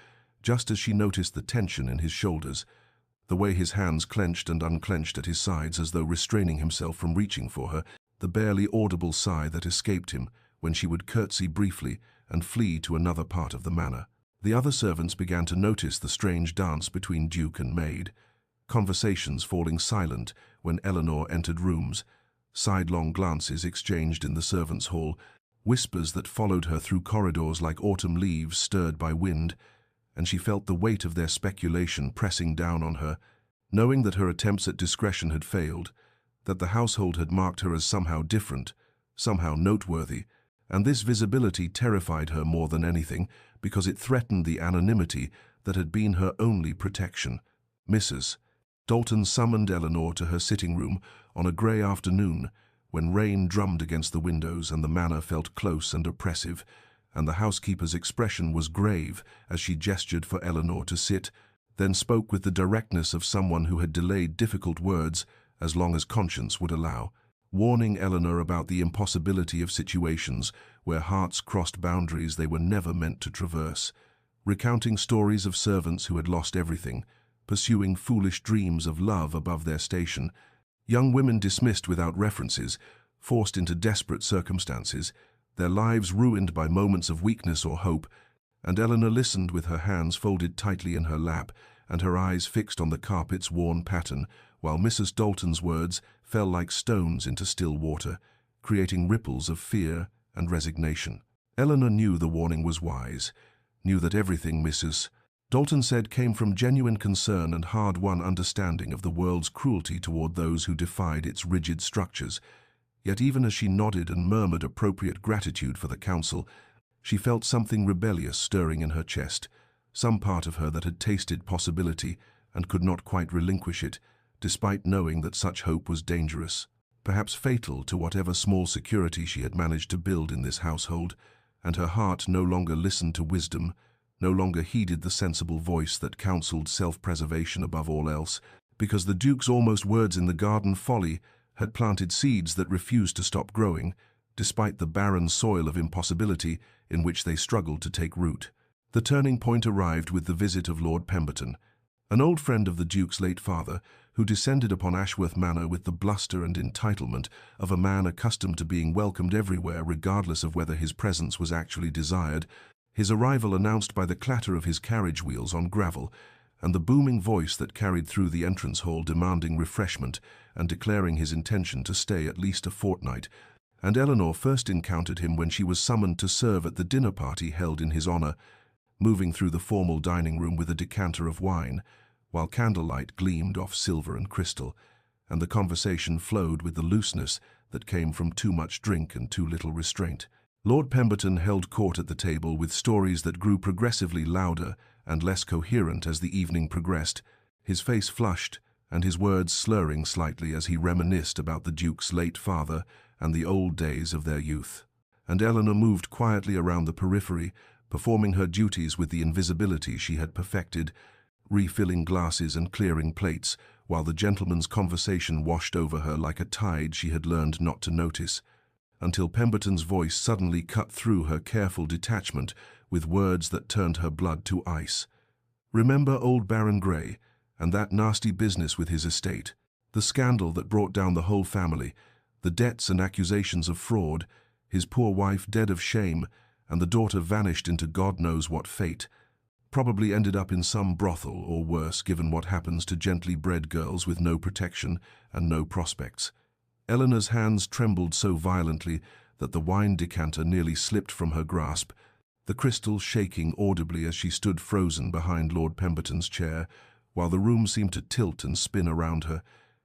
A: just as she noticed the tension in his shoulders, the way his hands clenched and unclenched at his sides as though restraining himself from reaching for her, the barely audible sigh that escaped him when she would curtsy briefly and flee to another part of the manor. The other servants began to notice the strange dance between Duke and Maid, conversations falling silent when Eleanor entered rooms, sidelong glances exchanged in the servants' hall, whispers that followed her through corridors like autumn leaves stirred by wind, and she felt the weight of their speculation pressing down on her, knowing that her attempts at discretion had failed, that the household had marked her as somehow different, somehow noteworthy, and this visibility terrified her more than anything because it threatened the anonymity that had been her only protection. Mrs. Dalton summoned Eleanor to her sitting room on a grey afternoon when rain drummed against the windows and the manor felt close and oppressive, and the housekeeper's expression was grave as she gestured for Eleanor to sit, then spoke with the directness of someone who had delayed difficult words as long as conscience would allow, warning Eleanor about the impossibility of situations where hearts crossed boundaries they were never meant to traverse, recounting stories of servants who had lost everything, pursuing foolish dreams of love above their station, young women dismissed without references, forced into desperate circumstances, their lives ruined by moments of weakness or hope, and Eleanor listened with her hands folded tightly in her lap and her eyes fixed on the carpet's worn pattern, while Mrs. Dalton's words fell like stones into still water, creating ripples of fear and resignation. Eleanor knew the warning was wise, knew that everything Mrs. Dalton said came from genuine concern and hard-won understanding of the world's cruelty toward those who defied its rigid structures. Yet even as she nodded and murmured appropriate gratitude for the counsel, she felt something rebellious stirring in her chest, some part of her that had tasted possibility and could not quite relinquish it, despite knowing that such hope was dangerous, perhaps fatal to whatever small security she had managed to build in this household, and her heart no longer listened to wisdom, no longer heeded the sensible voice that counseled self-preservation above all else, because the Duke's almost words in the garden folly had planted seeds that refused to stop growing, despite the barren soil of impossibility in which they struggled to take root. The turning point arrived with the visit of Lord Pemberton, an old friend of the Duke's late father, who descended upon Ashworth Manor with the bluster and entitlement of a man accustomed to being welcomed everywhere regardless of whether his presence was actually desired, his arrival announced by the clatter of his carriage wheels on gravel, and the booming voice that carried through the entrance hall demanding refreshment and declaring his intention to stay at least a fortnight. And Eleanor first encountered him when she was summoned to serve at the dinner party held in his honor, moving through the formal dining room with a decanter of wine, while candlelight gleamed off silver and crystal, and the conversation flowed with the looseness that came from too much drink and too little restraint. Lord Pemberton held court at the table with stories that grew progressively louder and less coherent as the evening progressed, his face flushed and his words slurring slightly as he reminisced about the Duke's late father and the old days of their youth. And Eleanor moved quietly around the periphery, performing her duties with the invisibility she had perfected, refilling glasses and clearing plates, while the gentleman's conversation washed over her like a tide she had learned not to notice, until Pemberton's voice suddenly cut through her careful detachment with words that turned her blood to ice. "Remember old Baron Grey, and that nasty business with his estate, the scandal that brought down the whole family, the debts and accusations of fraud, his poor wife dead of shame, and the daughter vanished into God knows what fate, probably ended up in some brothel or worse given what happens to gently bred girls with no protection and no prospects." Eleanor's hands trembled so violently that the wine decanter nearly slipped from her grasp, the crystal shaking audibly as she stood frozen behind Lord Pemberton's chair, while the room seemed to tilt and spin around her,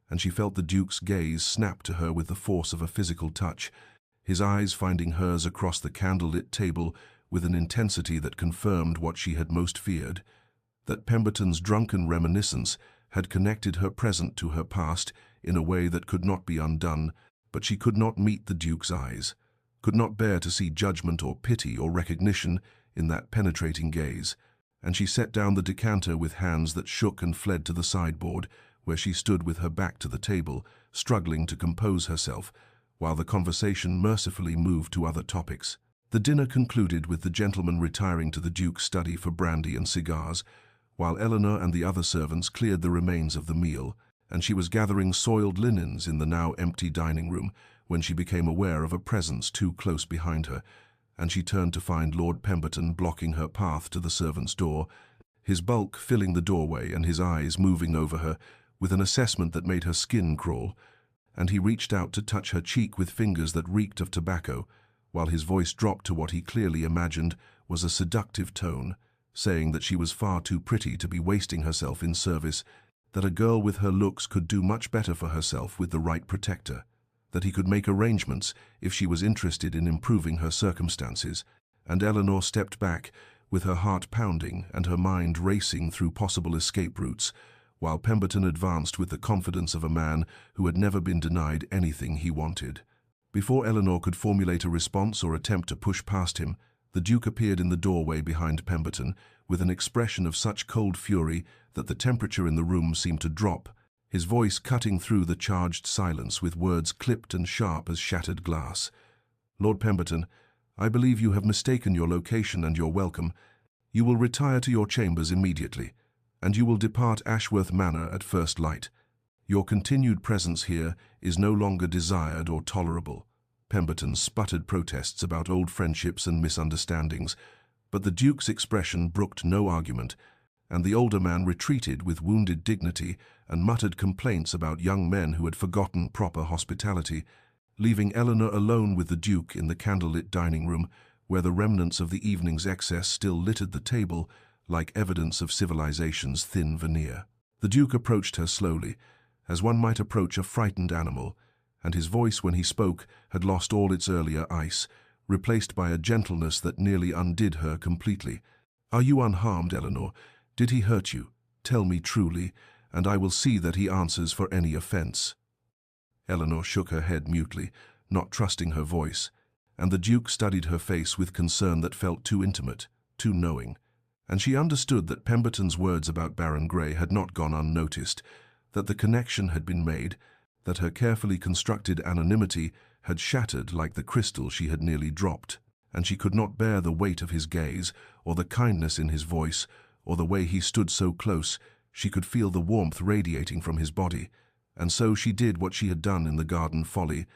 A: and she felt the Duke's gaze snap to her with the force of a physical touch, his eyes finding hers across the candlelit table with an intensity that confirmed what she had most feared, that Pemberton's drunken reminiscence had connected her present to her past in a way that could not be undone, but she could not meet the Duke's eyes, could not bear to see judgment or pity or recognition in that penetrating gaze, and she set down the decanter with hands that shook and fled to the sideboard, where she stood with her back to the table, struggling to compose herself, while the conversation mercifully moved to other topics. The dinner concluded with the gentleman retiring to the Duke's study for brandy and cigars, while Eleanor and the other servants cleared the remains of the meal, and she was gathering soiled linens in the now empty dining room when she became aware of a presence too close behind her, and she turned to find Lord Pemberton blocking her path to the servants' door, his bulk filling the doorway and his eyes moving over her with an assessment that made her skin crawl, and he reached out to touch her cheek with fingers that reeked of tobacco, while his voice dropped to what he clearly imagined was a seductive tone, saying that she was far too pretty to be wasting herself in service, that a girl with her looks could do much better for herself with the right protector, that he could make arrangements if she was interested in improving her circumstances, and Eleanor stepped back, with her heart pounding and her mind racing through possible escape routes, while Pemberton advanced with the confidence of a man who had never been denied anything he wanted. Before Eleanor could formulate a response or attempt to push past him, the Duke appeared in the doorway behind Pemberton with an expression of such cold fury that the temperature in the room seemed to drop, his voice cutting through the charged silence with words clipped and sharp as shattered glass. "Lord Pemberton, I believe you have mistaken your location and your welcome. You will retire to your chambers immediately, and you will depart Ashworth Manor at first light. Your continued presence here is no longer desired or tolerable." Pemberton sputtered protests about old friendships and misunderstandings, but the Duke's expression brooked no argument, and the older man retreated with wounded dignity and muttered complaints about young men who had forgotten proper hospitality, leaving Eleanor alone with the Duke in the candlelit dining room, where the remnants of the evening's excess still littered the table like evidence of civilization's thin veneer. The Duke approached her slowly, as one might approach a frightened animal, and his voice when he spoke had lost all its earlier ice, replaced by a gentleness that nearly undid her completely. "Are you unharmed, Eleanor? Did he hurt you? Tell me truly, and I will see that he answers for any offense." Eleanor shook her head mutely, not trusting her voice, and the Duke studied her face with concern that felt too intimate, too knowing. And she understood that Pemberton's words about Baron Grey had not gone unnoticed, that the connection had been made, that her carefully constructed anonymity had shattered like the crystal she had nearly dropped, and she could not bear the weight of his gaze, or the kindness in his voice, or the way he stood so close. She could feel the warmth radiating from his body, and so she did what she had done in the garden folly.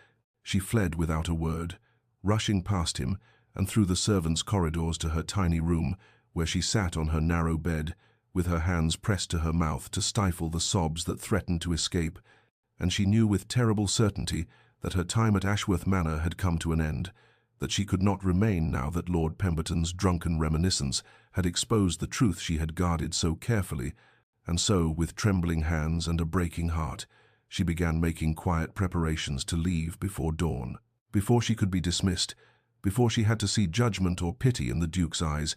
A: She fled without a word, rushing past him and through the servants' corridors to her tiny room, where she sat on her narrow bed, with her hands pressed to her mouth to stifle the sobs that threatened to escape, and she knew with terrible certainty that her time at Ashworth Manor had come to an end, that she could not remain now that Lord Pemberton's drunken reminiscence had exposed the truth she had guarded so carefully, and so, with trembling hands and a breaking heart, she began making quiet preparations to leave before dawn. Before she could be dismissed, before she had to see judgment or pity in the Duke's eyes,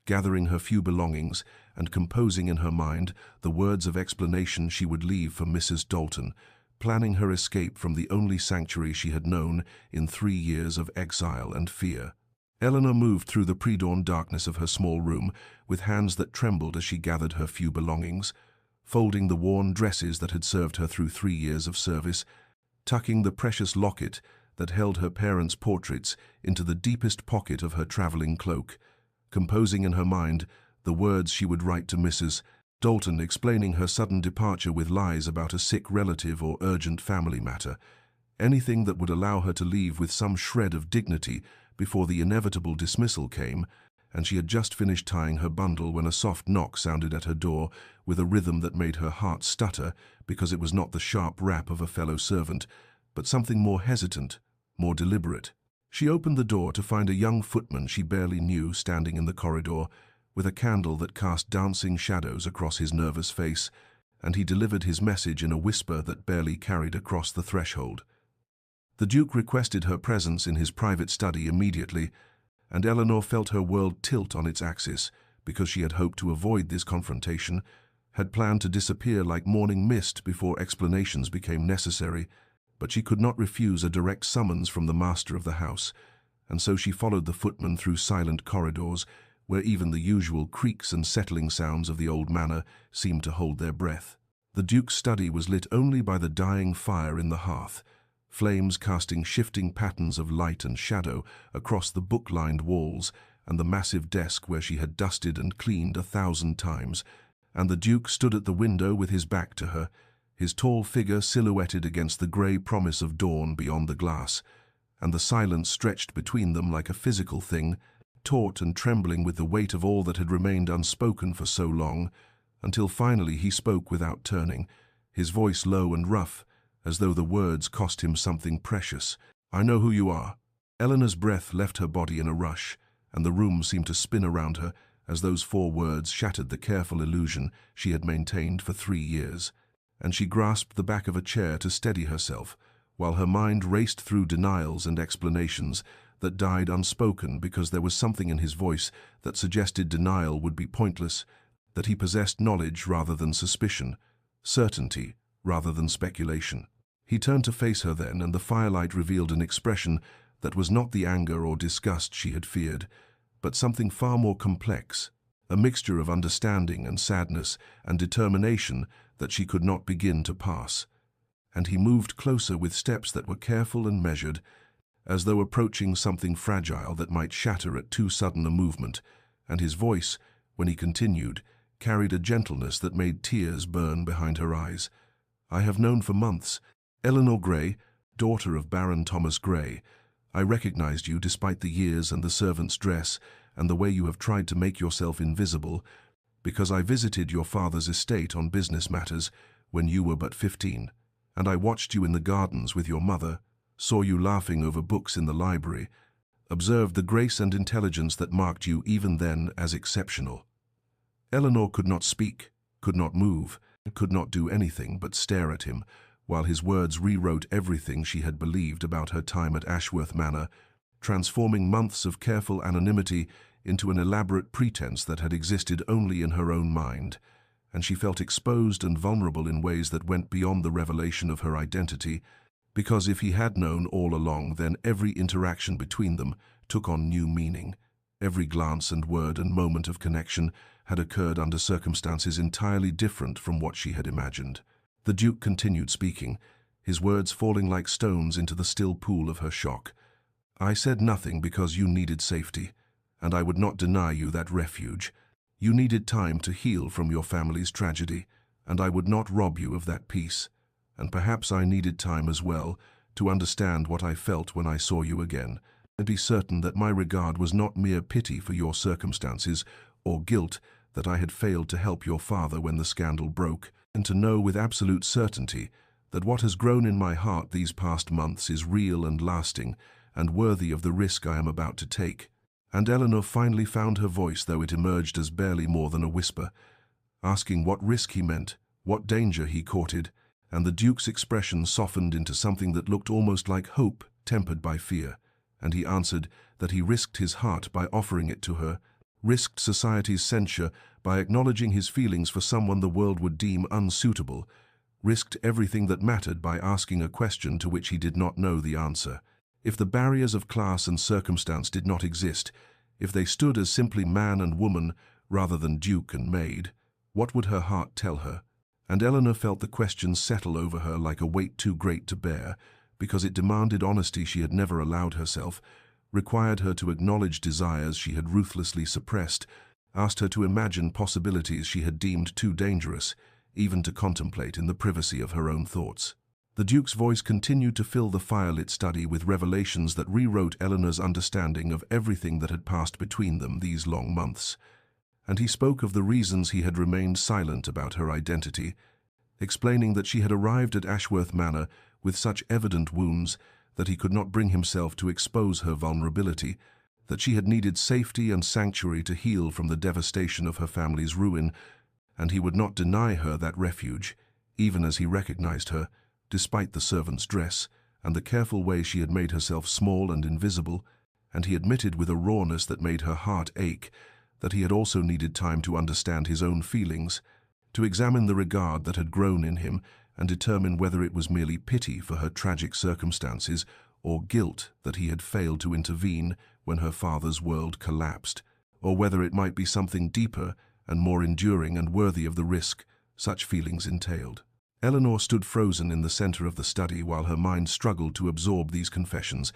A: gathering her few belongings and composing in her mind the words of explanation she would leave for Mrs. Dalton, planning her escape from the only sanctuary she had known in 3 years of exile and fear. Eleanor moved through the pre-dawn darkness of her small room with hands that trembled as she gathered her few belongings, folding the worn dresses that had served her through 3 years of service, tucking the precious locket that held her parents' portraits into the deepest pocket of her traveling cloak, composing in her mind the words she would write to Mrs. Dalton explaining her sudden departure with lies about a sick relative or urgent family matter, anything that would allow her to leave with some shred of dignity before the inevitable dismissal came, and she had just finished tying her bundle when a soft knock sounded at her door with a rhythm that made her heart stutter because it was not the sharp rap of a fellow servant, but something more hesitant, more deliberate. She opened the door to find a young footman she barely knew standing in the corridor, with a candle that cast dancing shadows across his nervous face, and he delivered his message in a whisper that barely carried across the threshold. The Duke requested her presence in his private study immediately, and Eleanor felt her world tilt on its axis because she had hoped to avoid this confrontation, had planned to disappear like morning mist before explanations became necessary, but she could not refuse a direct summons from the master of the house, and so she followed the footman through silent corridors where even the usual creaks and settling sounds of the old manor seemed to hold their breath. The Duke's study was lit only by the dying fire in the hearth, flames casting shifting patterns of light and shadow across the book-lined walls and the massive desk where she had dusted and cleaned 1,000 times, and the Duke stood at the window with his back to her, his tall figure silhouetted against the grey promise of dawn beyond the glass, and the silence stretched between them like a physical thing, taut and trembling with the weight of all that had remained unspoken for so long, until finally he spoke without turning, his voice low and rough, as though the words cost him something precious. "I know who you are." Eleanor's breath left her body in a rush, and the room seemed to spin around her as those 4 words shattered the careful illusion she had maintained for 3 years, and she grasped the back of a chair to steady herself, while her mind raced through denials and explanations that died unspoken because there was something in his voice that suggested denial would be pointless, that he possessed knowledge rather than suspicion, certainty rather than speculation. He turned to face her then, and the firelight revealed an expression that was not the anger or disgust she had feared, but something far more complex, a mixture of understanding and sadness and determination that she could not begin to pass. And he moved closer with steps that were careful and measured, as though approaching something fragile that might shatter at too sudden a movement, and his voice, when he continued, carried a gentleness that made tears burn behind her eyes. "I have known for months, Eleanor Grey, daughter of Baron Thomas Grey. I recognized you despite the years and the servant's dress and the way you have tried to make yourself invisible, because I visited your father's estate on business matters when you were but 15, and I watched you in the gardens with your mother, saw you laughing over books in the library, observed the grace and intelligence that marked you even then as exceptional. Eleanor could not speak, could not move, could not do anything but stare at him, while his words rewrote everything she had believed about her time at Ashworth Manor, transforming months of careful anonymity into an elaborate pretense that had existed only in her own mind, and she felt exposed and vulnerable in ways that went beyond the revelation of her identity, because if he had known all along, then every interaction between them took on new meaning. Every glance and word and moment of connection had occurred under circumstances entirely different from what she had imagined. The Duke continued speaking, his words falling like stones into the still pool of her shock. "I said nothing because you needed safety, and I would not deny you that refuge. You needed time to heal from your family's tragedy, and I would not rob you of that peace. And perhaps I needed time as well to understand what I felt when I saw you again, and be certain that my regard was not mere pity for your circumstances or guilt that I had failed to help your father when the scandal broke, and to know with absolute certainty that what has grown in my heart these past months is real and lasting and worthy of the risk I am about to take." And Eleanor finally found her voice, though it emerged as barely more than a whisper, asking what risk he meant, what danger he courted, and the Duke's expression softened into something that looked almost like hope tempered by fear, and he answered that he risked his heart by offering it to her, risked society's censure by acknowledging his feelings for someone the world would deem unsuitable, risked everything that mattered by asking a question to which he did not know the answer. If the barriers of class and circumstance did not exist, if they stood as simply man and woman rather than Duke and Maid, what would her heart tell her? And Eleanor felt the question settle over her like a weight too great to bear, because it demanded honesty she had never allowed herself, required her to acknowledge desires she had ruthlessly suppressed, asked her to imagine possibilities she had deemed too dangerous, even to contemplate in the privacy of her own thoughts. The Duke's voice continued to fill the firelit study with revelations that rewrote Eleanor's understanding of everything that had passed between them these long months, and he spoke of the reasons he had remained silent about her identity, explaining that she had arrived at Ashworth Manor with such evident wounds that he could not bring himself to expose her vulnerability, that she had needed safety and sanctuary to heal from the devastation of her family's ruin, and he would not deny her that refuge, even as he recognized her, despite the servant's dress and the careful way she had made herself small and invisible, and he admitted with a rawness that made her heart ache that he had also needed time to understand his own feelings, to examine the regard that had grown in him and determine whether it was merely pity for her tragic circumstances or guilt that he had failed to intervene when her father's world collapsed, or whether it might be something deeper and more enduring and worthy of the risk such feelings entailed. Eleanor stood frozen in the center of the study while her mind struggled to absorb these confessions,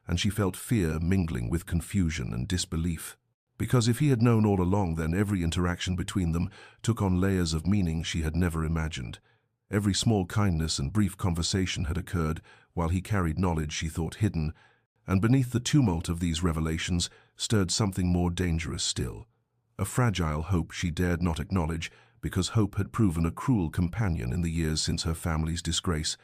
A: and she felt fear mingling with confusion and disbelief. Because if he had known all along, then every interaction between them took on layers of meaning she had never imagined. Every small kindness and brief conversation had occurred while he carried knowledge she thought hidden, and beneath the tumult of these revelations stirred something more dangerous still. A fragile hope she dared not acknowledge, because hope had proven a cruel companion in the years since her family's disgrace.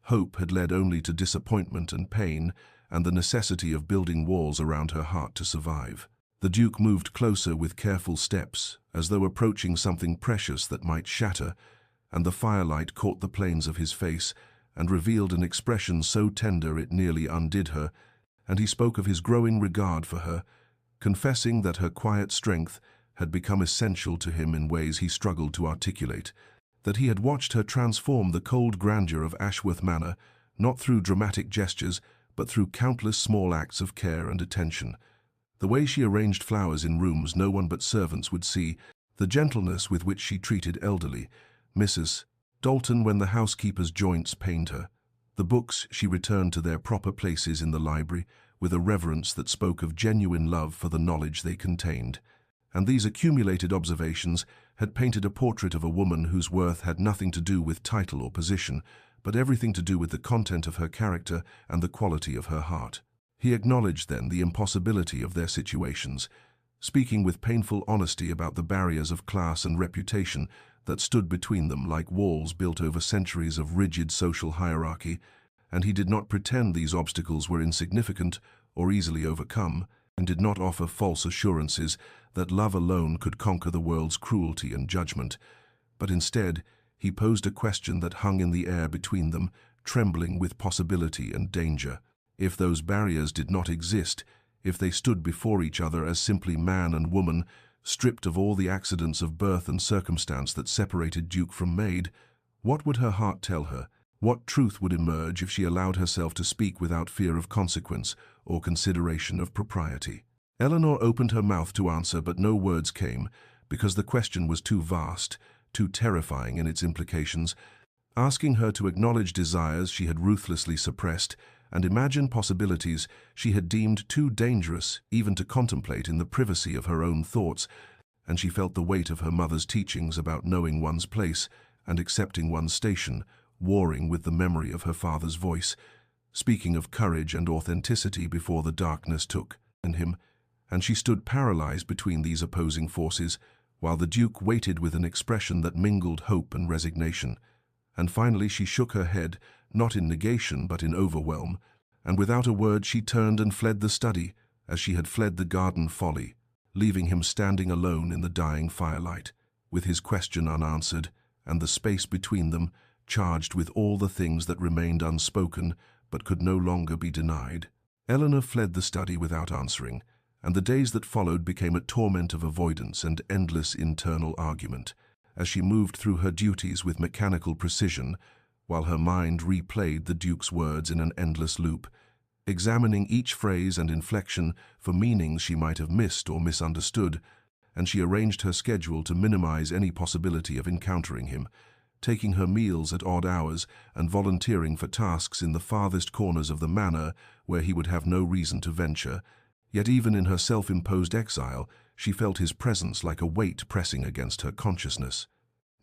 A: Hope had led only to disappointment and pain, and the necessity of building walls around her heart to survive. The Duke moved closer with careful steps, as though approaching something precious that might shatter, and the firelight caught the planes of his face and revealed an expression so tender it nearly undid her, and he spoke of his growing regard for her, confessing that her quiet strength had become essential to him in ways he struggled to articulate, that he had watched her transform the cold grandeur of Ashworth Manor, not through dramatic gestures, but through countless small acts of care and attention. The way she arranged flowers in rooms no one but servants would see, the gentleness with which she treated elderly Mrs. Dalton when the housekeeper's joints pained her, the books she returned to their proper places in the library with a reverence that spoke of genuine love for the knowledge they contained. And these accumulated observations had painted a portrait of a woman whose worth had nothing to do with title or position, but everything to do with the content of her character and the quality of her heart. He acknowledged then the impossibility of their situations, speaking with painful honesty about the barriers of class and reputation that stood between them like walls built over centuries of rigid social hierarchy, and he did not pretend these obstacles were insignificant or easily overcome, and did not offer false assurances that love alone could conquer the world's cruelty and judgment. But instead, he posed a question that hung in the air between them, trembling with possibility and danger. If those barriers did not exist, if they stood before each other as simply man and woman, stripped of all the accidents of birth and circumstance that separated Duke from Maid, what would her heart tell her? What truth would emerge if she allowed herself to speak without fear of consequence or consideration of propriety? Eleanor opened her mouth to answer, but no words came, because the question was too vast, too terrifying in its implications, asking her to acknowledge desires she had ruthlessly suppressed and imagine possibilities she had deemed too dangerous even to contemplate in the privacy of her own thoughts, and she felt the weight of her mother's teachings about knowing one's place and accepting one's station, warring with the memory of her father's voice, speaking of courage and authenticity before the darkness took him, and she stood paralyzed between these opposing forces, while the Duke waited with an expression that mingled hope and resignation. And finally she shook her head, not in negation but in overwhelm, and without a word she turned and fled the study, as she had fled the garden folly, leaving him standing alone in the dying firelight, with his question unanswered, and the space between them charged with all the things that remained unspoken but could no longer be denied. Eleanor fled the study without answering, and the days that followed became a torment of avoidance and endless internal argument, as she moved through her duties with mechanical precision, while her mind replayed the Duke's words in an endless loop, examining each phrase and inflection for meanings she might have missed or misunderstood, and she arranged her schedule to minimize any possibility of encountering him, taking her meals at odd hours and volunteering for tasks in the farthest corners of the manor where he would have no reason to venture. Yet even in her self-imposed exile, she felt his presence like a weight pressing against her consciousness.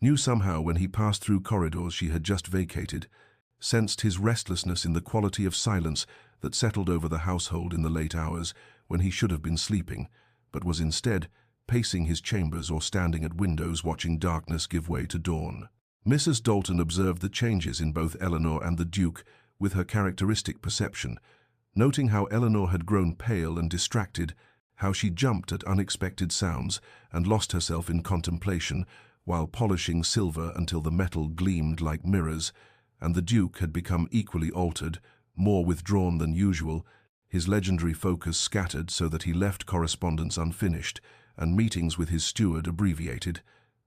A: Knew somehow when he passed through corridors she had just vacated, sensed his restlessness in the quality of silence that settled over the household in the late hours when he should have been sleeping, but was instead pacing his chambers or standing at windows watching darkness give way to dawn. Mrs. Dalton observed the changes in both Eleanor and the Duke with her characteristic perception, noting how Eleanor had grown pale and distracted, how she jumped at unexpected sounds and lost herself in contemplation while polishing silver until the metal gleamed like mirrors, and the Duke had become equally altered, more withdrawn than usual, his legendary focus scattered so that he left correspondence unfinished and meetings with his steward abbreviated,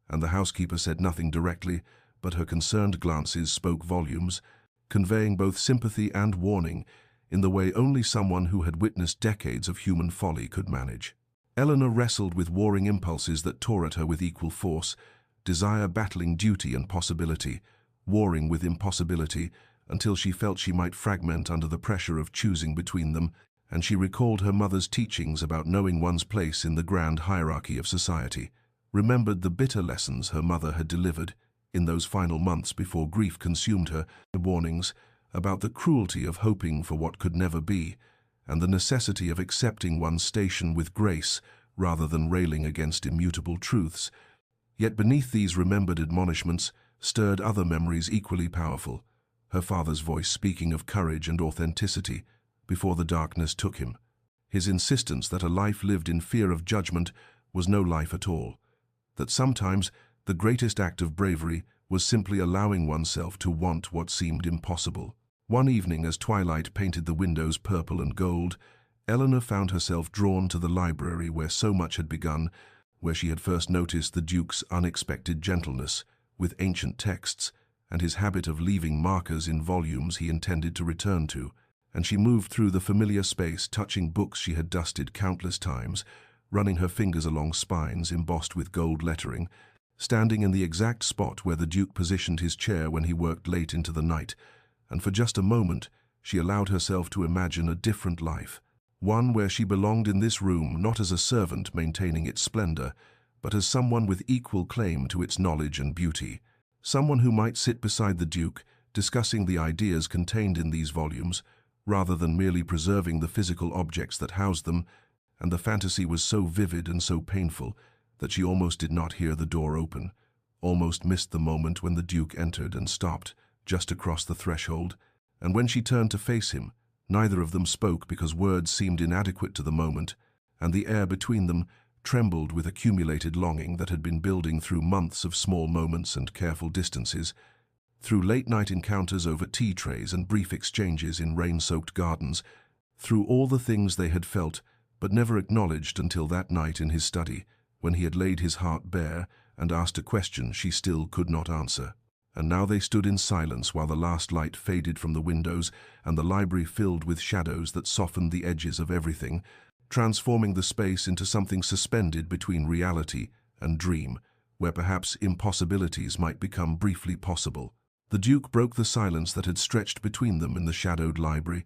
A: and the housekeeper said nothing directly, but her concerned glances spoke volumes, conveying both sympathy and warning in the way only someone who had witnessed decades of human folly could manage. Eleanor wrestled with warring impulses that tore at her with equal force, desire battling duty and possibility, warring with impossibility, until she felt she might fragment under the pressure of choosing between them, and she recalled her mother's teachings about knowing one's place in the grand hierarchy of society, remembered the bitter lessons her mother had delivered in those final months before grief consumed her, the warnings about the cruelty of hoping for what could never be, and the necessity of accepting one's station with grace rather than railing against immutable truths. Yet beneath these remembered admonishments stirred other memories equally powerful, her father's voice speaking of courage and authenticity before the darkness took him, his insistence that a life lived in fear of judgment was no life at all, that sometimes the greatest act of bravery was simply allowing oneself to want what seemed impossible. One evening, as twilight painted the windows purple and gold, Eleanor found herself drawn to the library where so much had begun, where she had first noticed the Duke's unexpected gentleness with ancient texts and his habit of leaving markers in volumes he intended to return to, and she moved through the familiar space, touching books she had dusted countless times, running her fingers along spines embossed with gold lettering, standing in the exact spot where the Duke positioned his chair when he worked late into the night, and for just a moment she allowed herself to imagine a different life, one where she belonged in this room not as a servant maintaining its splendor, but as someone with equal claim to its knowledge and beauty, someone who might sit beside the Duke, discussing the ideas contained in these volumes, rather than merely preserving the physical objects that housed them, and the fantasy was so vivid and so painful that she almost did not hear the door open, almost missed the moment when the Duke entered and stopped just across the threshold, And when she turned to face him, neither of them spoke because words seemed inadequate to the moment, and the air between them trembled with accumulated longing that had been building through months of small moments and careful distances, through late-night encounters over tea trays and brief exchanges in rain-soaked gardens, through all the things they had felt but never acknowledged until that night in his study, when he had laid his heart bare and asked a question she still could not answer. And now they stood in silence while the last light faded from the windows and the library filled with shadows that softened the edges of everything, transforming the space into something suspended between reality and dream, where perhaps impossibilities might become briefly possible. The Duke broke the silence that had stretched between them in the shadowed library,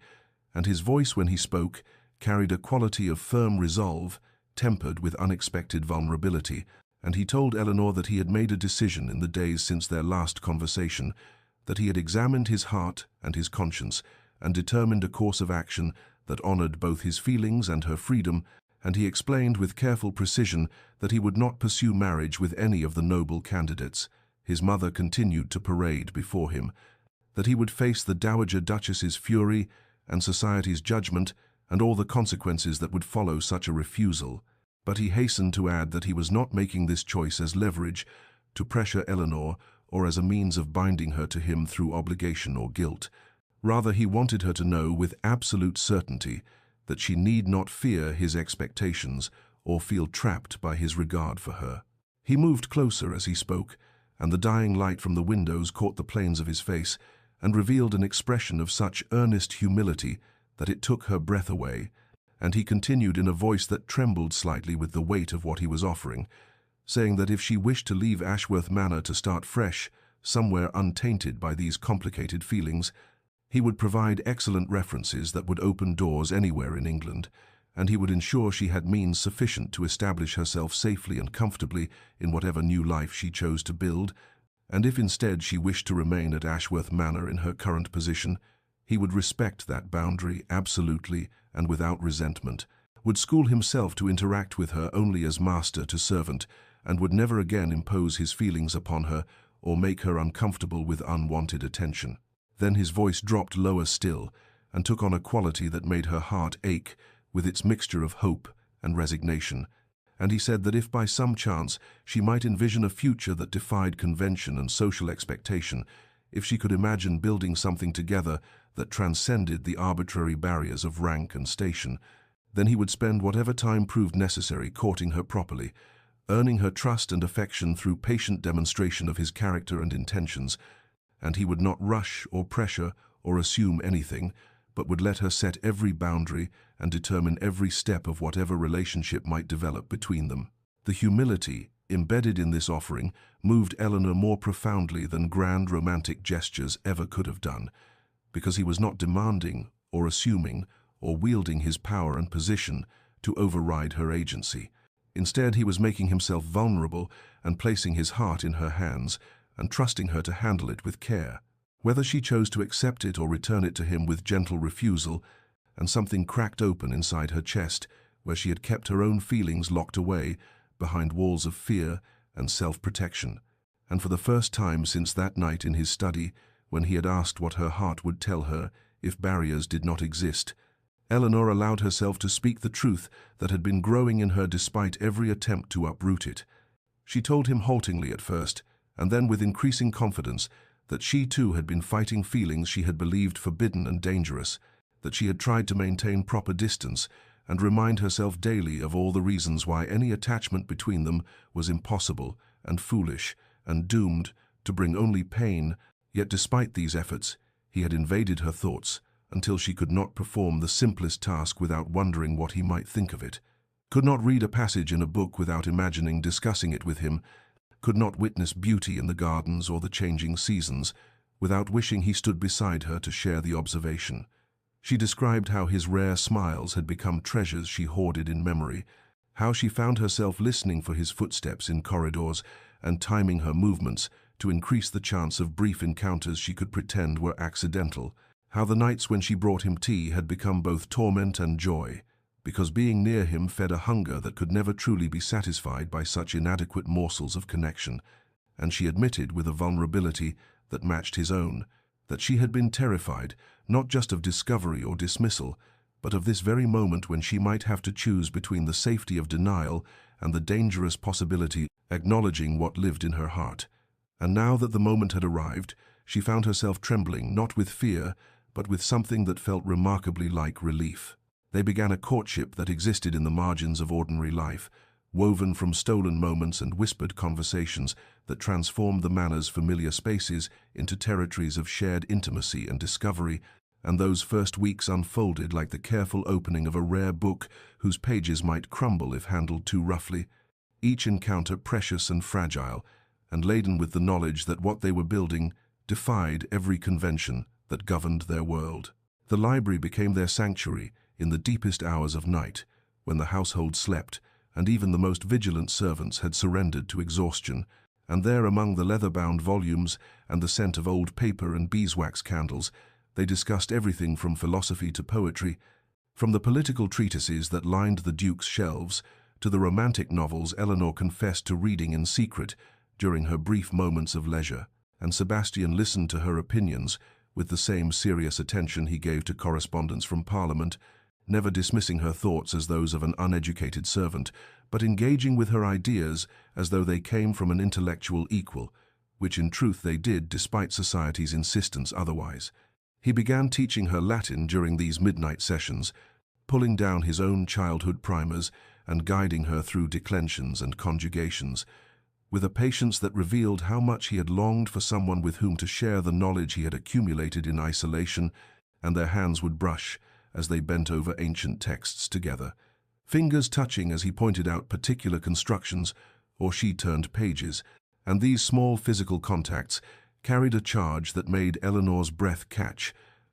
A: and his voice when he spoke carried a quality of firm resolve, tempered with unexpected vulnerability, and he told Eleanor that he had made a decision in the days since their last conversation, that he had examined his heart and his conscience, and determined a course of action that honored both his feelings and her freedom, and he explained with careful precision that he would not pursue marriage with any of the noble candidates. His mother continued to parade before him, that he would face the Dowager Duchess's fury and society's judgment and all the consequences that would follow such a refusal. But he hastened to add that he was not making this choice as leverage to pressure Eleanor or as a means of binding her to him through obligation or guilt. Rather, he wanted her to know with absolute certainty that she need not fear his expectations or feel trapped by his regard for her. He moved closer as he spoke, and the dying light from the windows caught the planes of his face and revealed an expression of such earnest humility that it took her breath away, and he continued in a voice that trembled slightly with the weight of what he was offering, saying that if she wished to leave Ashworth Manor to start fresh, somewhere untainted by these complicated feelings, he would provide excellent references that would open doors anywhere in England, and he would ensure she had means sufficient to establish herself safely and comfortably in whatever new life she chose to build, and if instead she wished to remain at Ashworth Manor in her current position, he would respect that boundary absolutely and without resentment, would school himself to interact with her only as master to servant, and would never again impose his feelings upon her or make her uncomfortable with unwanted attention. Then his voice dropped lower still and took on a quality that made her heart ache with its mixture of hope and resignation, and he said that if by some chance she might envision a future that defied convention and social expectation, if she could imagine building something together that transcended the arbitrary barriers of rank and station, then he would spend whatever time proved necessary courting her properly, earning her trust and affection through patient demonstration of his character and intentions, and he would not rush or pressure or assume anything, but would let her set every boundary and determine every step of whatever relationship might develop between them. The humility embedded in this offering moved Eleanor more profoundly than grand romantic gestures ever could have done, because he was not demanding or assuming or wielding his power and position to override her agency. Instead, he was making himself vulnerable and placing his heart in her hands and trusting her to handle it with care. Whether she chose to accept it or return it to him with gentle refusal, and something cracked open inside her chest where she had kept her own feelings locked away behind walls of fear and self-protection. And for the first time since that night in his study, when he had asked what her heart would tell her if barriers did not exist, Eleanor allowed herself to speak the truth that had been growing in her despite every attempt to uproot it. She told him haltingly at first, and then with increasing confidence, that she too had been fighting feelings she had believed forbidden and dangerous, that she had tried to maintain proper distance and remind herself daily of all the reasons why any attachment between them was impossible and foolish and doomed to bring only pain. Yet despite these efforts, he had invaded her thoughts until she could not perform the simplest task without wondering what he might think of it, could not read a passage in a book without imagining discussing it with him, could not witness beauty in the gardens or the changing seasons without wishing he stood beside her to share the observation. She described how his rare smiles had become treasures she hoarded in memory, how she found herself listening for his footsteps in corridors and timing her movements to increase the chance of brief encounters she could pretend were accidental, how the nights when she brought him tea had become both torment and joy, because being near him fed a hunger that could never truly be satisfied by such inadequate morsels of connection, and she admitted with a vulnerability that matched his own that she had been terrified, not just of discovery or dismissal, but of this very moment when she might have to choose between the safety of denial and the dangerous possibility acknowledging what lived in her heart. And now that the moment had arrived, she found herself trembling, not with fear, but with something that felt remarkably like relief. They began a courtship that existed in the margins of ordinary life, woven from stolen moments and whispered conversations that transformed the manor's familiar spaces into territories of shared intimacy and discovery, and those first weeks unfolded like the careful opening of a rare book whose pages might crumble if handled too roughly, each encounter precious and fragile, and laden with the knowledge that what they were building defied every convention that governed their world. The library became their sanctuary in the deepest hours of night, when the household slept, and even the most vigilant servants had surrendered to exhaustion, and there among the leather-bound volumes and the scent of old paper and beeswax candles, they discussed everything from philosophy to poetry, from the political treatises that lined the Duke's shelves to the romantic novels Eleanor confessed to reading in secret during her brief moments of leisure, and Sebastian listened to her opinions with the same serious attention he gave to correspondence from Parliament, never dismissing her thoughts as those of an uneducated servant, but engaging with her ideas as though they came from an intellectual equal, which in truth they did despite society's insistence otherwise. He began teaching her Latin during these midnight sessions, pulling down his own childhood primers and guiding her through declensions and conjugations, with a patience that revealed how much he had longed for someone with whom to share the knowledge he had accumulated in isolation, and their hands would brush as they bent over ancient texts together, fingers touching as he pointed out particular constructions or she turned pages, and these small physical contacts carried a charge that made Eleanor's breath catch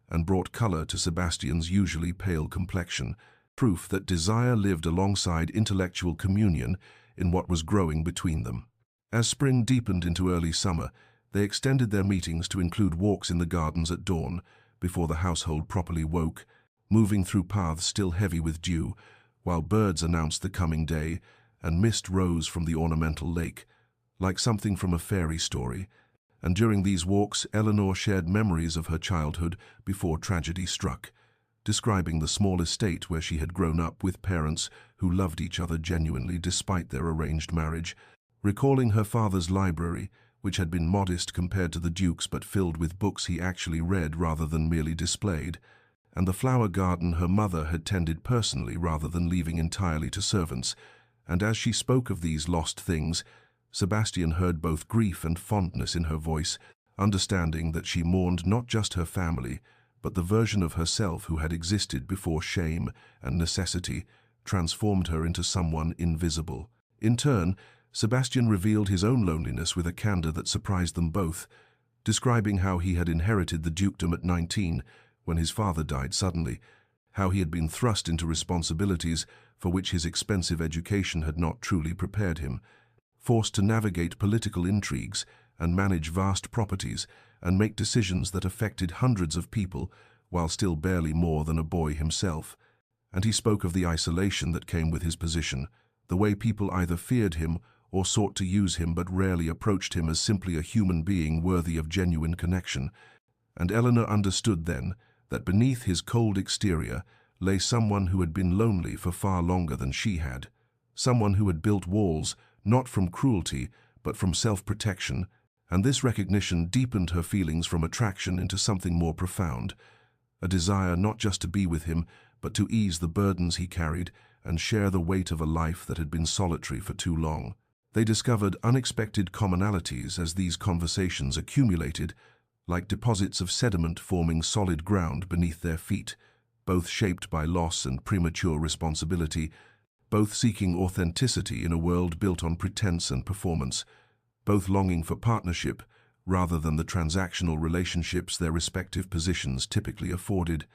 A: and brought color to Sebastian's usually pale complexion, proof that desire lived alongside intellectual communion in what was growing between them. As spring deepened into early summer, they extended their meetings to include walks in the gardens at dawn, before the household properly woke, moving through paths still heavy with dew, while birds announced the coming day, and mist rose from the ornamental lake, like something from a fairy story. And during these walks, Eleanor shared memories of her childhood before tragedy struck, describing the small estate where she had grown up with parents who loved each other genuinely despite their arranged marriage, recalling her father's library, which had been modest compared to the Duke's but filled with books he actually read rather than merely displayed, and the flower garden her mother had tended personally rather than leaving entirely to servants. And as she spoke of these lost things, Sebastian heard both grief and fondness in her voice, understanding that she mourned not just her family, but the version of herself who had existed before shame and necessity transformed her into someone invisible. In turn, Sebastian revealed his own loneliness with a candor that surprised them both, describing how he had inherited the dukedom at 19 when his father died suddenly, how he had been thrust into responsibilities for which his expensive education had not truly prepared him, forced to navigate political intrigues and manage vast properties and make decisions that affected hundreds of people while still barely more than a boy himself. And he spoke of the isolation that came with his position, the way people either feared him or sought to use him but rarely approached him as simply a human being worthy of genuine connection. And Eleanor understood then that beneath his cold exterior lay someone who had been lonely for far longer than she had, someone who had built walls not from cruelty but from self-protection, and this recognition deepened her feelings from attraction into something more profound, a desire not just to be with him but to ease the burdens he carried and share the weight of a life that had been solitary for too long. They discovered unexpected commonalities as these conversations accumulated, like deposits of sediment forming solid ground beneath their feet, both shaped by loss and premature responsibility, both seeking authenticity in a world built on pretense and performance, both longing for partnership rather than the transactional relationships their respective positions typically afforded,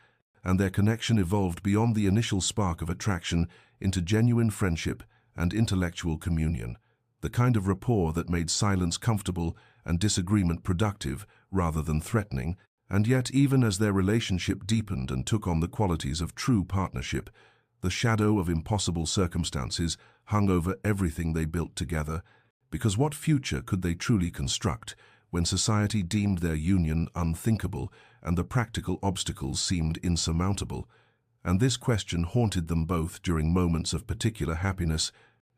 A: and their connection evolved beyond the initial spark of attraction into genuine friendship and intellectual communion, the kind of rapport that made silence comfortable and disagreement productive rather than threatening. And yet, even as their relationship deepened and took on the qualities of true partnership, the shadow of impossible circumstances hung over everything they built together, because what future could they truly construct when society deemed their union unthinkable and the practical obstacles seemed insurmountable. And this question haunted them both during moments of particular happiness,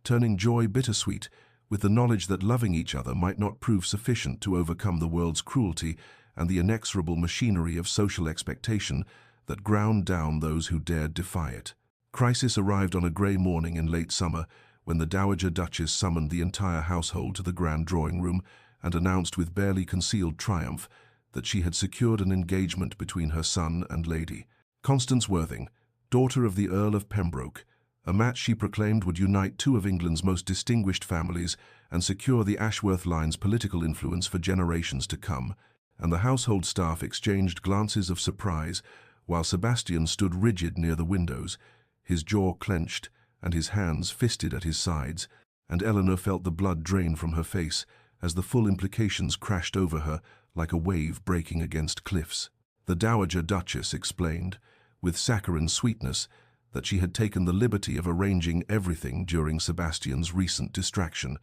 A: turning joy bittersweet with the knowledge that loving each other might not prove sufficient to overcome the world's cruelty and the inexorable machinery of social expectation that ground down those who dared defy it. Crisis arrived on a grey morning in late summer when the Dowager Duchess summoned the entire household to the grand drawing-room and announced with barely concealed triumph that she had secured an engagement between her son and Lady Constance Worthing, daughter of the Earl of Pembroke, a match she proclaimed would unite two of England's most distinguished families and secure the Ashworth line's political influence for generations to come, and the household staff exchanged glances of surprise while Sebastian stood rigid near the windows, his jaw clenched and his hands fisted at his sides, and Eleanor felt the blood drain from her face as the full implications crashed over her like a wave breaking against cliffs. The Dowager Duchess explained, with saccharine sweetness, that she had taken the liberty of arranging everything during Sebastian's recent distraction,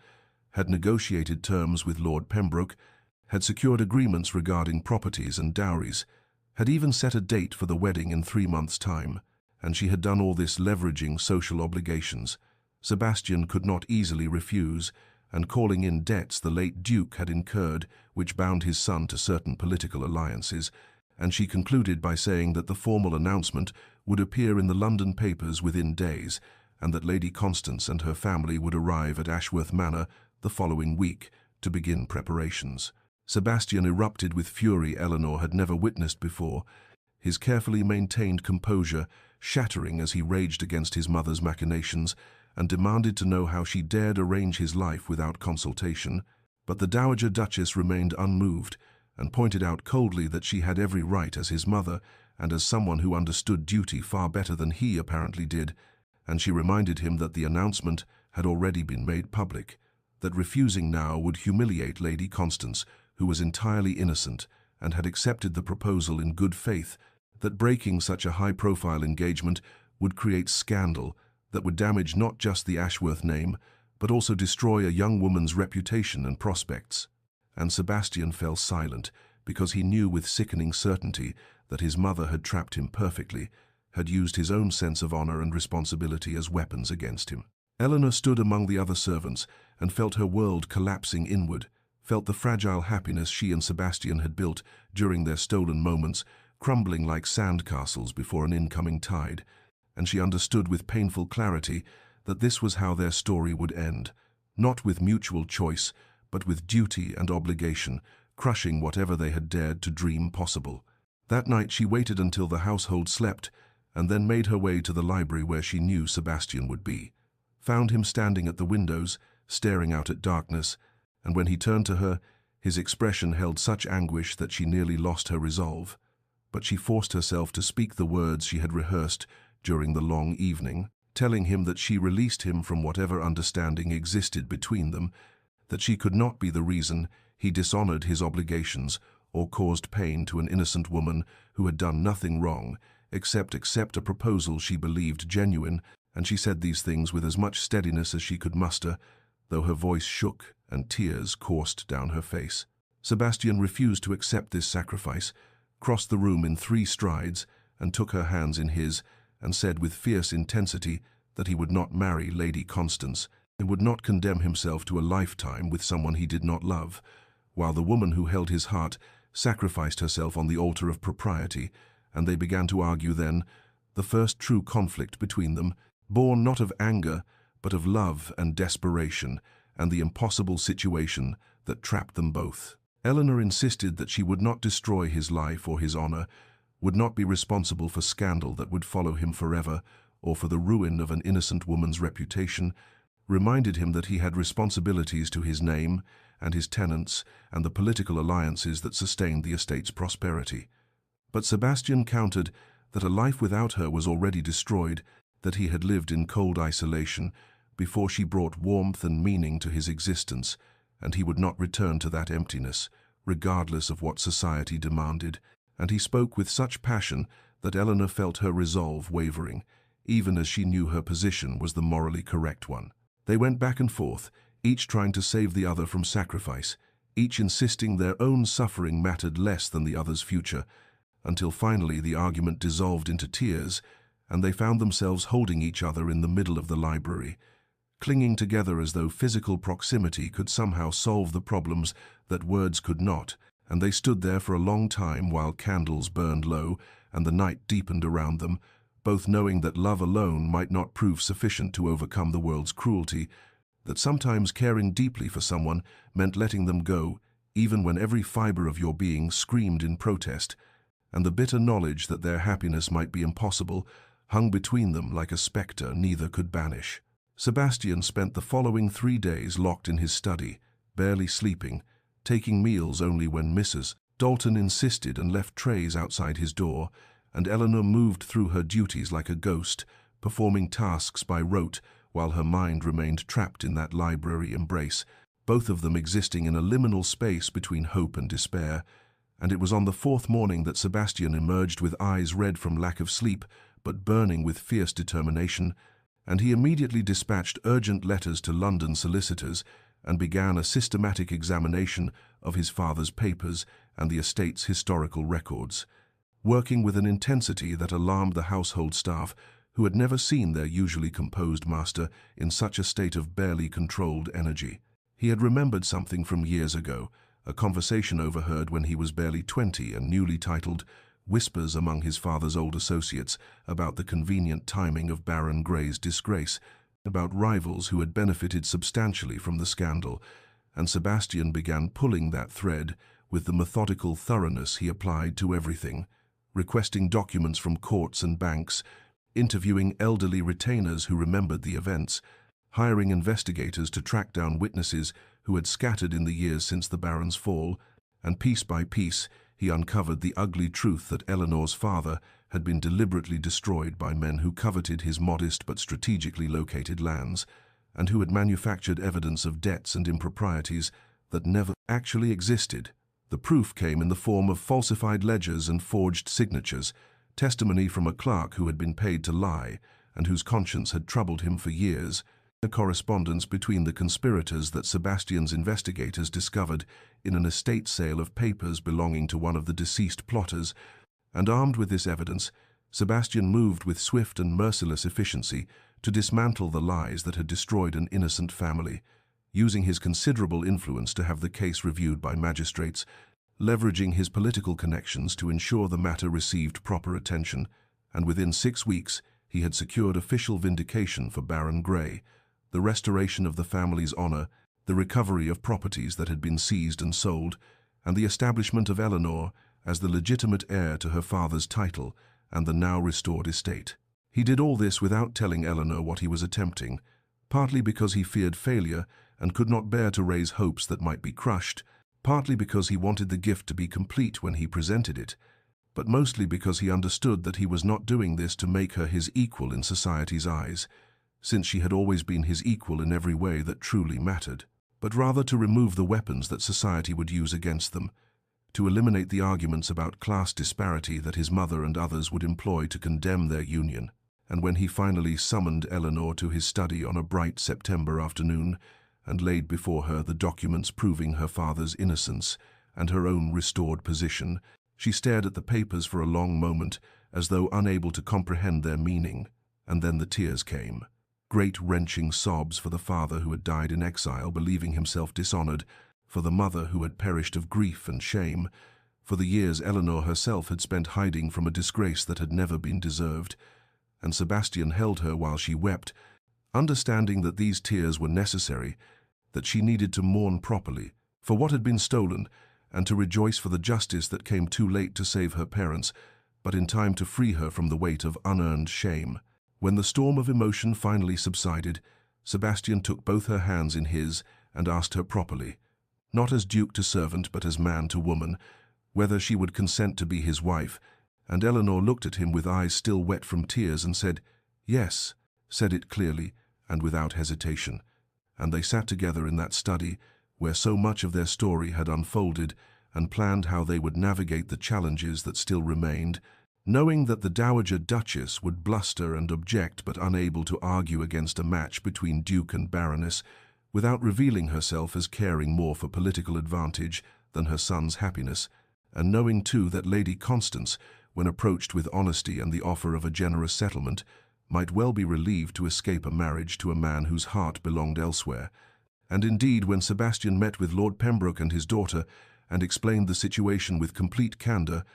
A: had negotiated terms with Lord Pembroke, had secured agreements regarding properties and dowries, had even set a date for the wedding in 3 months' time, and she had done all this leveraging social obligations. Sebastian could not easily refuse, and calling in debts the late Duke had incurred, which bound his son to certain political alliances, and she concluded by saying that the formal announcement would appear in the London papers within days, and that Lady Constance and her family would arrive at Ashworth Manor the following week to begin preparations. Sebastian erupted with fury Eleanor had never witnessed before, his carefully maintained composure shattering as he raged against his mother's machinations and demanded to know how she dared arrange his life without consultation. But the Dowager Duchess remained unmoved and pointed out coldly that she had every right as his mother and as someone who understood duty far better than he apparently did, and she reminded him that the announcement had already been made public, that refusing now would humiliate Lady Constance, who was entirely innocent and had accepted the proposal in good faith, that breaking such a high-profile engagement would create scandal that would damage not just the Ashworth name, but also destroy a young woman's reputation and prospects. And Sebastian fell silent because he knew with sickening certainty that his mother had trapped him perfectly, had used his own sense of honor and responsibility as weapons against him. Eleanor stood among the other servants and felt her world collapsing inward, felt the fragile happiness she and Sebastian had built during their stolen moments crumbling like sandcastles before an incoming tide, and she understood with painful clarity that this was how their story would end, not with mutual choice, but with duty and obligation, crushing whatever they had dared to dream possible. That night she waited until the household slept, and then made her way to the library where she knew Sebastian would be, found him standing at the windows, staring out at darkness, and when he turned to her, his expression held such anguish that she nearly lost her resolve. But she forced herself to speak the words she had rehearsed during the long evening, telling him that she released him from whatever understanding existed between them, that she could not be the reason he dishonored his obligations or caused pain to an innocent woman who had done nothing wrong except accept a proposal she believed genuine, and she said these things with as much steadiness as she could muster, though her voice shook and tears coursed down her face. Sebastian refused to accept this sacrifice, crossed the room in 3 strides, and took her hands in his, and said with fierce intensity that he would not marry Lady Constance, and would not condemn himself to a lifetime with someone he did not love, while the woman who held his heart sacrificed herself on the altar of propriety, and they began to argue then, the first true conflict between them, born not of anger, but of love and desperation, and the impossible situation that trapped them both. Eleanor insisted that she would not destroy his life or his honor, would not be responsible for scandal that would follow him forever, or for the ruin of an innocent woman's reputation, reminded him that he had responsibilities to his name and his tenants and the political alliances that sustained the estate's prosperity. But Sebastian countered that a life without her was already destroyed, that he had lived in cold isolation before she brought warmth and meaning to his existence, and he would not return to that emptiness, regardless of what society demanded, and he spoke with such passion that Eleanor felt her resolve wavering, even as she knew her position was the morally correct one. They went back and forth, each trying to save the other from sacrifice, each insisting their own suffering mattered less than the other's future, until finally the argument dissolved into tears, and they found themselves holding each other in the middle of the library, clinging together as though physical proximity could somehow solve the problems that words could not. And they stood there for a long time while candles burned low and the night deepened around them, both knowing that love alone might not prove sufficient to overcome the world's cruelty, that sometimes caring deeply for someone meant letting them go, even when every fiber of your being screamed in protest, and the bitter knowledge that their happiness might be impossible hung between them like a spectre neither could banish. Sebastian spent the following 3 days locked in his study, barely sleeping, taking meals only when Mrs. Dalton insisted and left trays outside his door, and Eleanor moved through her duties like a ghost, performing tasks by rote while her mind remained trapped in that library embrace, both of them existing in a liminal space between hope and despair. And it was on the 4th morning that Sebastian emerged with eyes red from lack of sleep, but burning with fierce determination, and he immediately dispatched urgent letters to London solicitors and began a systematic examination of his father's papers and the estate's historical records, working with an intensity that alarmed the household staff, who had never seen their usually composed master in such a state of barely controlled energy. He had remembered something from years ago, a conversation overheard when he was barely 20 and newly titled Whispers Among His Father's Old Associates, about the convenient timing of Baron Grey's disgrace, about rivals who had benefited substantially from the scandal, and Sebastian began pulling that thread with the methodical thoroughness he applied to everything, requesting documents from courts and banks, interviewing elderly retainers who remembered the events, hiring investigators to track down witnesses who had scattered in the years since the Baron's fall, and piece by piece he uncovered the ugly truth that Eleanor's father had been deliberately destroyed by men who coveted his modest but strategically located lands, and who had manufactured evidence of debts and improprieties that never actually existed. The proof came in the form of falsified ledgers and forged signatures, testimony from a clerk who had been paid to lie and whose conscience had troubled him for years, a correspondence between the conspirators that Sebastian's investigators discovered in an estate sale of papers belonging to one of the deceased plotters, and armed with this evidence, Sebastian moved with swift and merciless efficiency to dismantle the lies that had destroyed an innocent family, using his considerable influence to have the case reviewed by magistrates, leveraging his political connections to ensure the matter received proper attention, and within 6 weeks he had secured official vindication for Baron Grey, the restoration of the family's honor, the recovery of properties that had been seized and sold, and the establishment of Eleanor as the legitimate heir to her father's title and the now restored estate. He did all this without telling Eleanor what he was attempting, partly because he feared failure and could not bear to raise hopes that might be crushed, partly because he wanted the gift to be complete when he presented it, but mostly because he understood that he was not doing this to make her his equal in society's eyes, since she had always been his equal in every way that truly mattered, but rather to remove the weapons that society would use against them, to eliminate the arguments about class disparity that his mother and others would employ to condemn their union. And when he finally summoned Eleanor to his study on a bright September afternoon and laid before her the documents proving her father's innocence and her own restored position, she stared at the papers for a long moment as though unable to comprehend their meaning, and then the tears came. Great wrenching sobs for the father who had died in exile, believing himself dishonored, for the mother who had perished of grief and shame, for the years Eleanor herself had spent hiding from a disgrace that had never been deserved, and Sebastian held her while she wept, understanding that these tears were necessary, that she needed to mourn properly for what had been stolen, and to rejoice for the justice that came too late to save her parents, but in time to free her from the weight of unearned shame. When the storm of emotion finally subsided, Sebastian took both her hands in his and asked her properly, not as duke to servant but as man to woman, whether she would consent to be his wife, and Eleanor looked at him with eyes still wet from tears and said, "Yes," said it clearly and without hesitation, and they sat together in that study where so much of their story had unfolded and planned how they would navigate the challenges that still remained, knowing that the Dowager Duchess would bluster and object but unable to argue against a match between Duke and Baroness, without revealing herself as caring more for political advantage than her son's happiness, and knowing too that Lady Constance, when approached with honesty and the offer of a generous settlement, might well be relieved to escape a marriage to a man whose heart belonged elsewhere. And indeed, when Sebastian met with Lord Pembroke and his daughter and explained the situation with complete candour,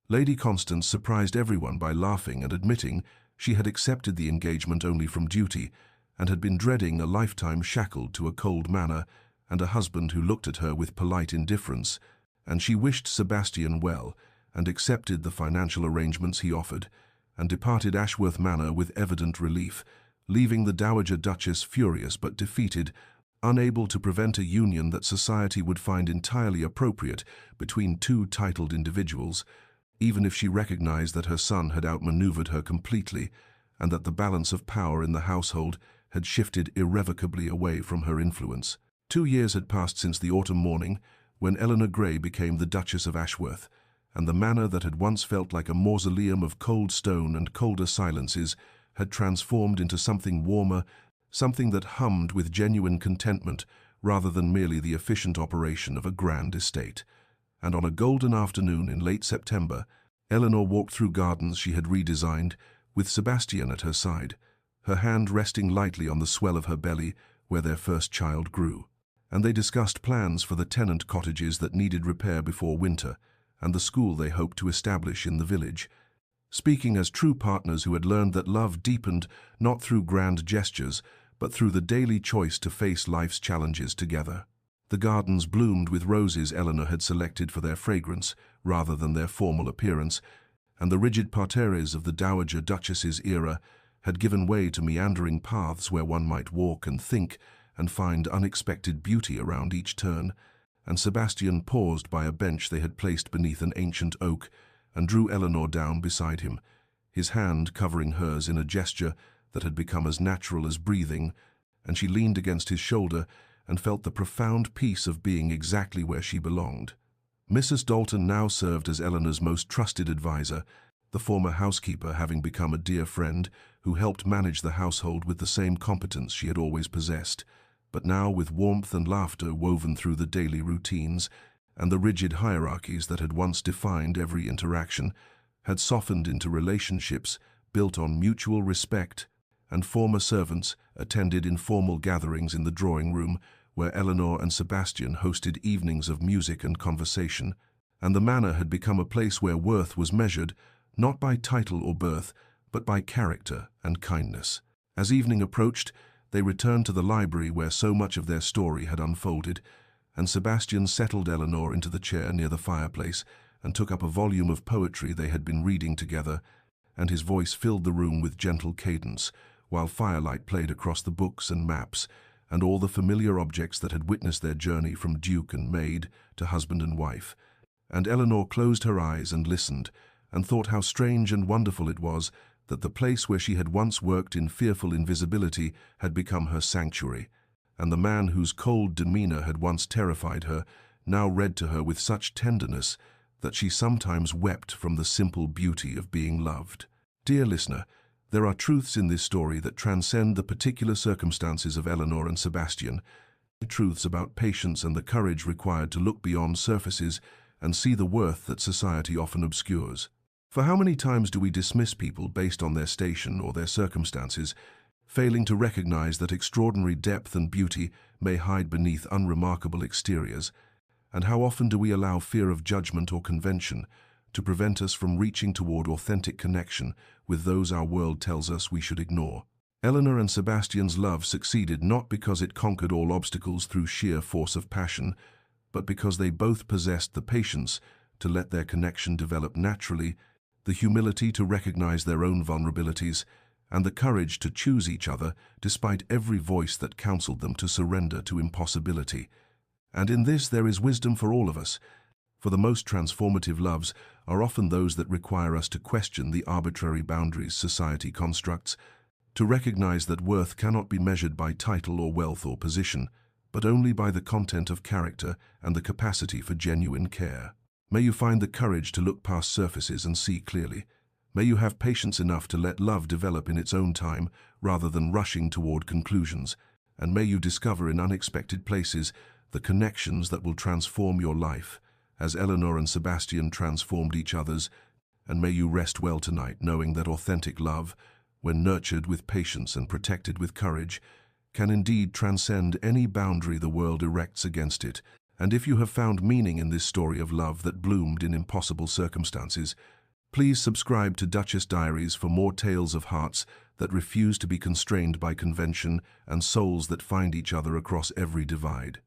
A: Lady Constance surprised everyone by laughing and admitting she had accepted the engagement only from duty, and had been dreading a lifetime shackled to a cold manor and a husband who looked at her with polite indifference, and she wished Sebastian well and accepted the financial arrangements he offered, and departed Ashworth Manor with evident relief, leaving the Dowager Duchess furious but defeated, unable to prevent a union that society would find entirely appropriate between two titled individuals, even if she recognized that her son had outmaneuvered her completely, and that the balance of power in the household had shifted irrevocably away from her influence. 2 years had passed since the autumn morning when Eleanor Grey became the Duchess of Ashworth, and the manor that had once felt like a mausoleum of cold stone and colder silences had transformed into something warmer, something that hummed with genuine contentment rather than merely the efficient operation of a grand estate. And on a golden afternoon in late September, Eleanor walked through gardens she had redesigned, with Sebastian at her side, her hand resting lightly on the swell of her belly where their first child grew. And they discussed plans for the tenant cottages that needed repair before winter, and the school they hoped to establish in the village, speaking as true partners who had learned that love deepened not through grand gestures, but through the daily choice to face life's challenges together. The gardens bloomed with roses Eleanor had selected for their fragrance rather than their formal appearance, and the rigid parterres of the Dowager Duchess's era had given way to meandering paths where one might walk and think and find unexpected beauty around each turn, and Sebastian paused by a bench they had placed beneath an ancient oak and drew Eleanor down beside him, his hand covering hers in a gesture that had become as natural as breathing, and she leaned against his shoulder and felt the profound peace of being exactly where she belonged. Mrs. Dalton now served as Eleanor's most trusted advisor, the former housekeeper having become a dear friend who helped manage the household with the same competence she had always possessed, but now with warmth and laughter woven through the daily routines, and the rigid hierarchies that had once defined every interaction had softened into relationships built on mutual respect, and former servants attended informal gatherings in the drawing room where Eleanor and Sebastian hosted evenings of music and conversation, and the manor had become a place where worth was measured not by title or birth, but by character and kindness. As evening approached, they returned to the library where so much of their story had unfolded, and Sebastian settled Eleanor into the chair near the fireplace and took up a volume of poetry they had been reading together, and his voice filled the room with gentle cadence, while firelight played across the books and maps, and all the familiar objects that had witnessed their journey from Duke and Maid to husband and wife. And Eleanor closed her eyes and listened, and thought how strange and wonderful it was that the place where she had once worked in fearful invisibility had become her sanctuary, and the man whose cold demeanor had once terrified her now read to her with such tenderness that she sometimes wept from the simple beauty of being loved. Dear listener, there are truths in this story that transcend the particular circumstances of Eleanor and Sebastian, truths about patience and the courage required to look beyond surfaces and see the worth that society often obscures. For how many times do we dismiss people based on their station or their circumstances, failing to recognize that extraordinary depth and beauty may hide beneath unremarkable exteriors? And how often do we allow fear of judgment or convention to prevent us from reaching toward authentic connection with those our world tells us we should ignore? Eleanor and Sebastian's love succeeded not because it conquered all obstacles through sheer force of passion, but because they both possessed the patience to let their connection develop naturally, the humility to recognize their own vulnerabilities, and the courage to choose each other despite every voice that counseled them to surrender to impossibility. And in this there is wisdom for all of us, for the most transformative loves are often those that require us to question the arbitrary boundaries society constructs, to recognize that worth cannot be measured by title or wealth or position, but only by the content of character and the capacity for genuine care. May you find the courage to look past surfaces and see clearly. May you have patience enough to let love develop in its own time rather than rushing toward conclusions. and may you discover in unexpected places the connections that will transform your life, as Eleanor and Sebastian transformed each other's, and may you rest well tonight knowing that authentic love, when nurtured with patience and protected with courage, can indeed transcend any boundary the world erects against it. And if you have found meaning in this story of love that bloomed in impossible circumstances, please subscribe to Duchess Diaries for more tales of hearts that refuse to be constrained by convention and souls that find each other across every divide.